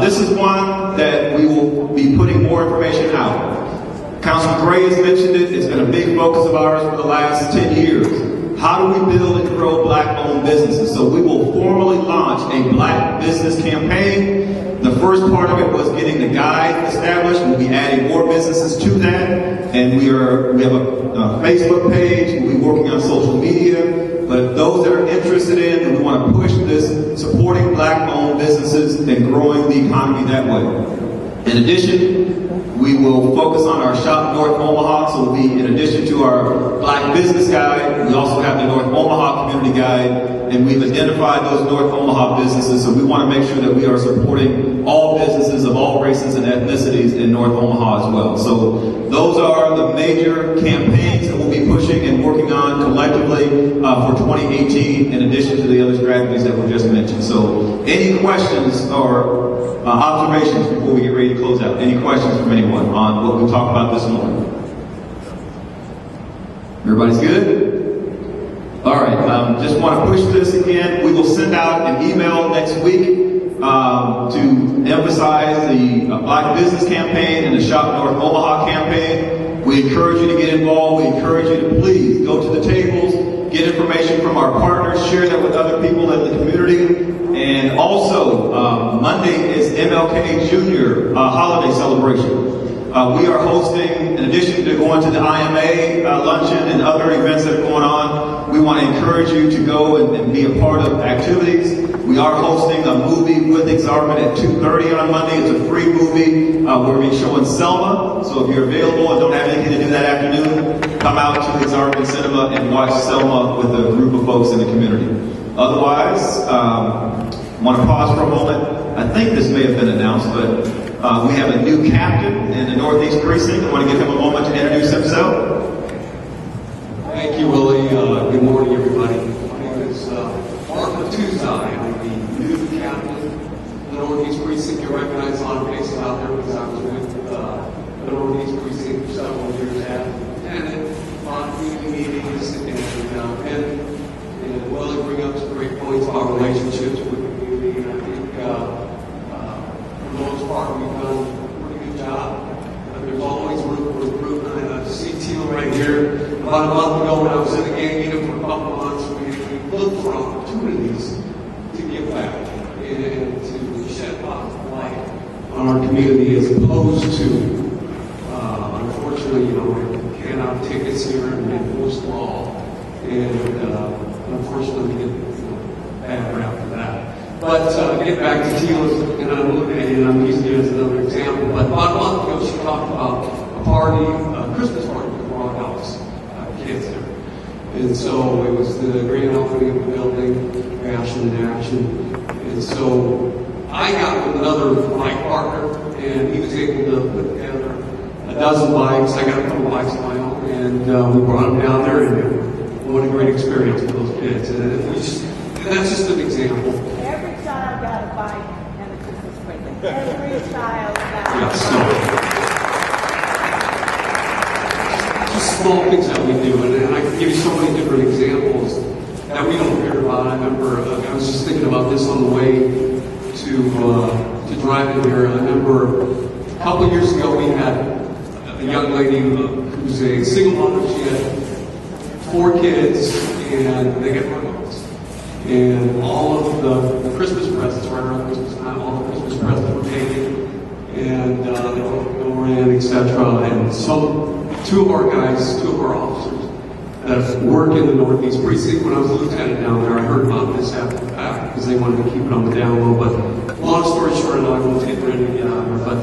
Speaker 2: This is one that we will be putting more information out. Councilman Gray has mentioned it. It's been a big focus of ours for the last 10 years. How do we build and grow black-owned businesses? So we will formally launch a black business campaign. The first part of it was getting the guide established. We'll be adding more businesses to that. And we have a Facebook page. We'll be working on social media. But those that are interested in, and we want to push this, supporting black-owned businesses and growing the economy that way. In addition, we will focus on our Shop North Omaha, so we'll be, in addition to our Black Business Guide, we also have the North Omaha Community Guide, and we've identified those North Omaha businesses, so we want to make sure that we are supporting all businesses of all races and ethnicities in North Omaha as well. So those are the major campaigns that we'll be pushing and working on collectively for 2018, in addition to the other strategies that were just mentioned. So any questions or observations before we get ready to close out? Any questions from anyone on what we talked about this morning? Everybody's good? All right, just want to push this again. We will send out an email next week to emphasize the Black Business Campaign and the Shop North Omaha campaign. We encourage you to get involved. We encourage you to please go to the tables, get information from our partners, share that with other people in the community. And also, Monday is MLK Jr. Holiday celebration. We are hosting, in addition to going to the IMA luncheon and other events that are going on, we want to encourage you to go and be a part of activities. We are hosting a movie with Exarban at 2:30 on Monday. It's a free movie. We're going to be showing Selma. So if you're available and don't have anything to do that afternoon, come out to Exarban Cinema and watch Selma with a group of folks in the community. Otherwise, I want to pause for a moment. I think this may have been announced, but we have a new captain in the Northeast Precinct. I want to give him a moment to introduce himself.
Speaker 11: Thank you, Willie. Good morning, everybody. My name is Mark Matuzai. I'm the new captain of the Northeast Precinct. You recognize a lot of faces out there because I was with the Northeast Precinct for several years as a lieutenant, a lot of community meetings, and Willie bring up some great points about relationships with the community. And I think for the most part we've done a pretty good job. There's always room for improvement. I see Teal right here. About a month ago when I was in the gang meeting for a couple months, we looked for opportunities to give back and to shed positive light on our community as opposed to, unfortunately, we can't have tickets here and enforce the law. And unfortunately, we get bad rap for that. But get back to Teal, and I'm looking at you, and I'm using you as another example. But about a month ago, she talked about a party, a Christmas party at the Rock House. Kids there. And so it was the grand opening of the building, Passion in Action. And so I got with another bike partner, and he was able to put together a dozen bikes. I got a couple bikes of my own, and we brought them down there, and what a great experience for those kids. And that's just an example.
Speaker 5: Every child got a bike and a Christmas present. Every child got a bike.
Speaker 11: Small things that we do, and I can give you so many different examples that we don't hear about. I remember I was just thinking about this on the way to drive in here. I remember a couple of years ago we had a young lady who's a single mother. She had 4 kids, and they get remotes. And all of the Christmas presents, right around Christmas time, all the Christmas presents were taken, and they were in, etc. And so two of our officers that work in the Northeast Precinct. When I was a lieutenant down there, I heard about this after the fact because they wanted to keep it on the down low. But long story short, I'm not going to take ready to get out of here. But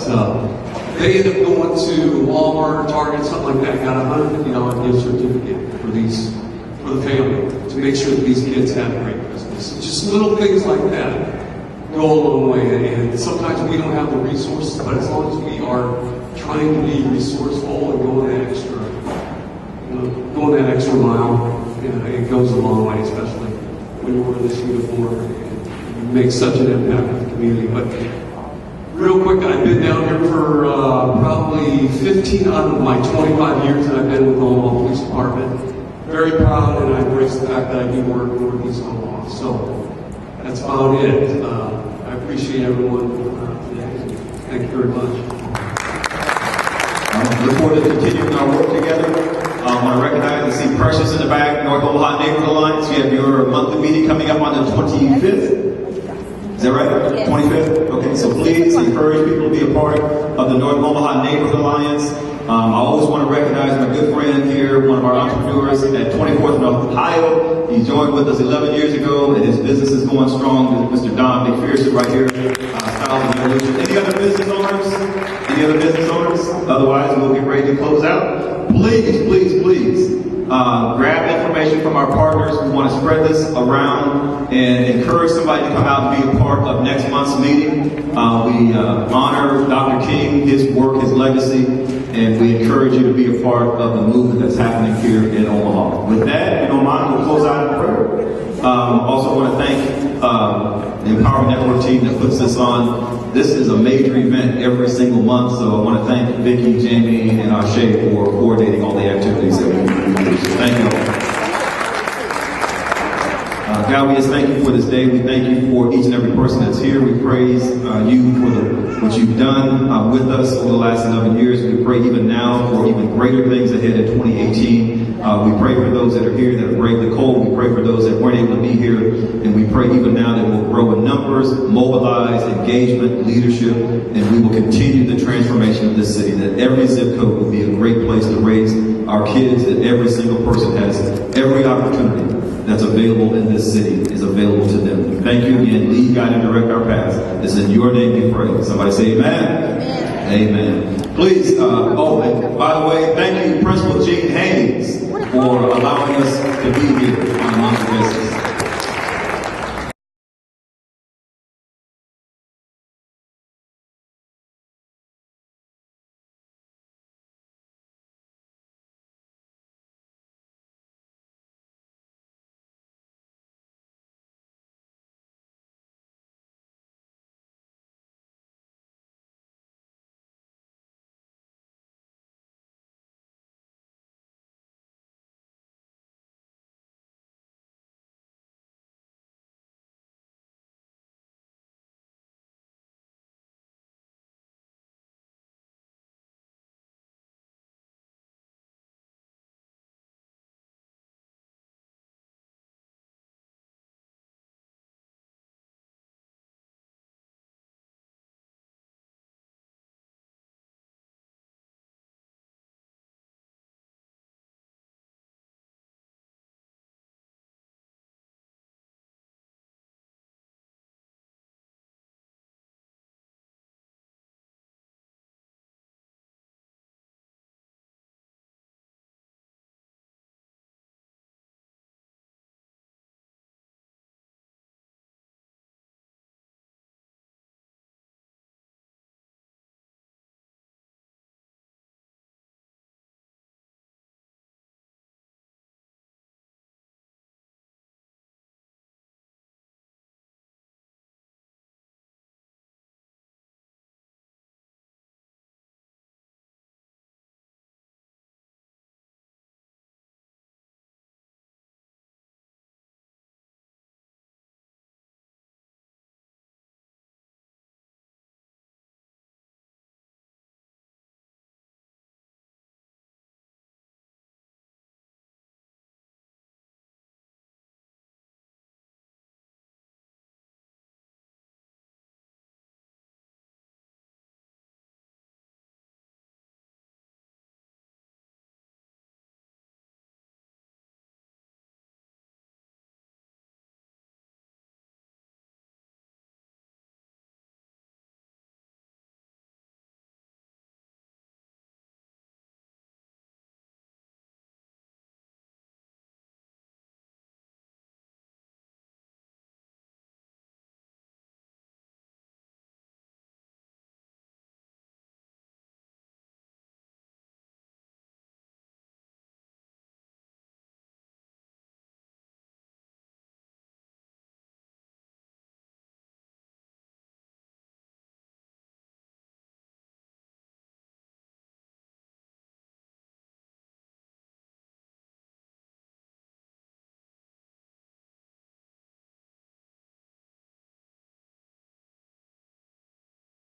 Speaker 11: they ended up going to Walmart or Target, something like that, got a $150 gift certificate for the family to make sure that these kids had a great Christmas. So just little things like that go a long way. And sometimes we don't have the resources, but as long as we are trying to be resourceful and going that extra mile, it goes a long way, especially when you wear this uniform and you make such an impact on the community. But real quick, I've been down here for probably 15 out of my 25 years that I've been with the Omaha Police Department. Very proud, and I embrace the fact that I do work in Northeast Omaha. So that's about it. I appreciate everyone today. Thank you very much.
Speaker 2: Look forward to continuing our work together. I want to recognize and see Precious in the back, North Omaha Neighborhood Alliance. You have your monthly meeting coming up on the 25th. Is that right? 25th? Okay, so please encourage people to be a part of the North Omaha Neighborhood Alliance. I always want to recognize my good friend here, one of our entrepreneurs at 24th and Ohio. He joined with us 11 years ago, and his business is going strong. Mr. Don McPherson right here. Styles and Evolution. Any other business owners? Any other business owners? Otherwise, we'll get ready to close out. Please, please, please, grab information from our partners. We want to spread this around and encourage somebody to come out and be a part of next month's meeting. We honor Dr. King, his work, his legacy, and we encourage you to be a part of the movement that's happening here in Omaha. With that, if you don't mind, we'll close out in prayer. Also want to thank the Empowerment Network team that puts this on. This is a major event every single month, so I want to thank Vicki, Jamie, and Ashe for coordinating all the activities that we do. Thank you all. God, we just thank you for this day. We thank you for each and every person that's here. We praise you for what you've done with us over the last 11 years. We pray even now for even greater things ahead in 2018. We pray for those that are here that have braved the cold. We pray for those that weren't able to be here. And we pray even now that we'll grow in numbers, mobilize, engagement, leadership, and we will continue the transformation of this city, that every zip code will be a great place to raise our kids, that every single person has every opportunity that's available in this city is available to them. Thank you again. Lead, guide, and direct our paths. It's in your name we pray. Somebody say amen. Amen. Please, and by the way, thank you, Principal Gene Haynes, for allowing us to be here on a monthly basis.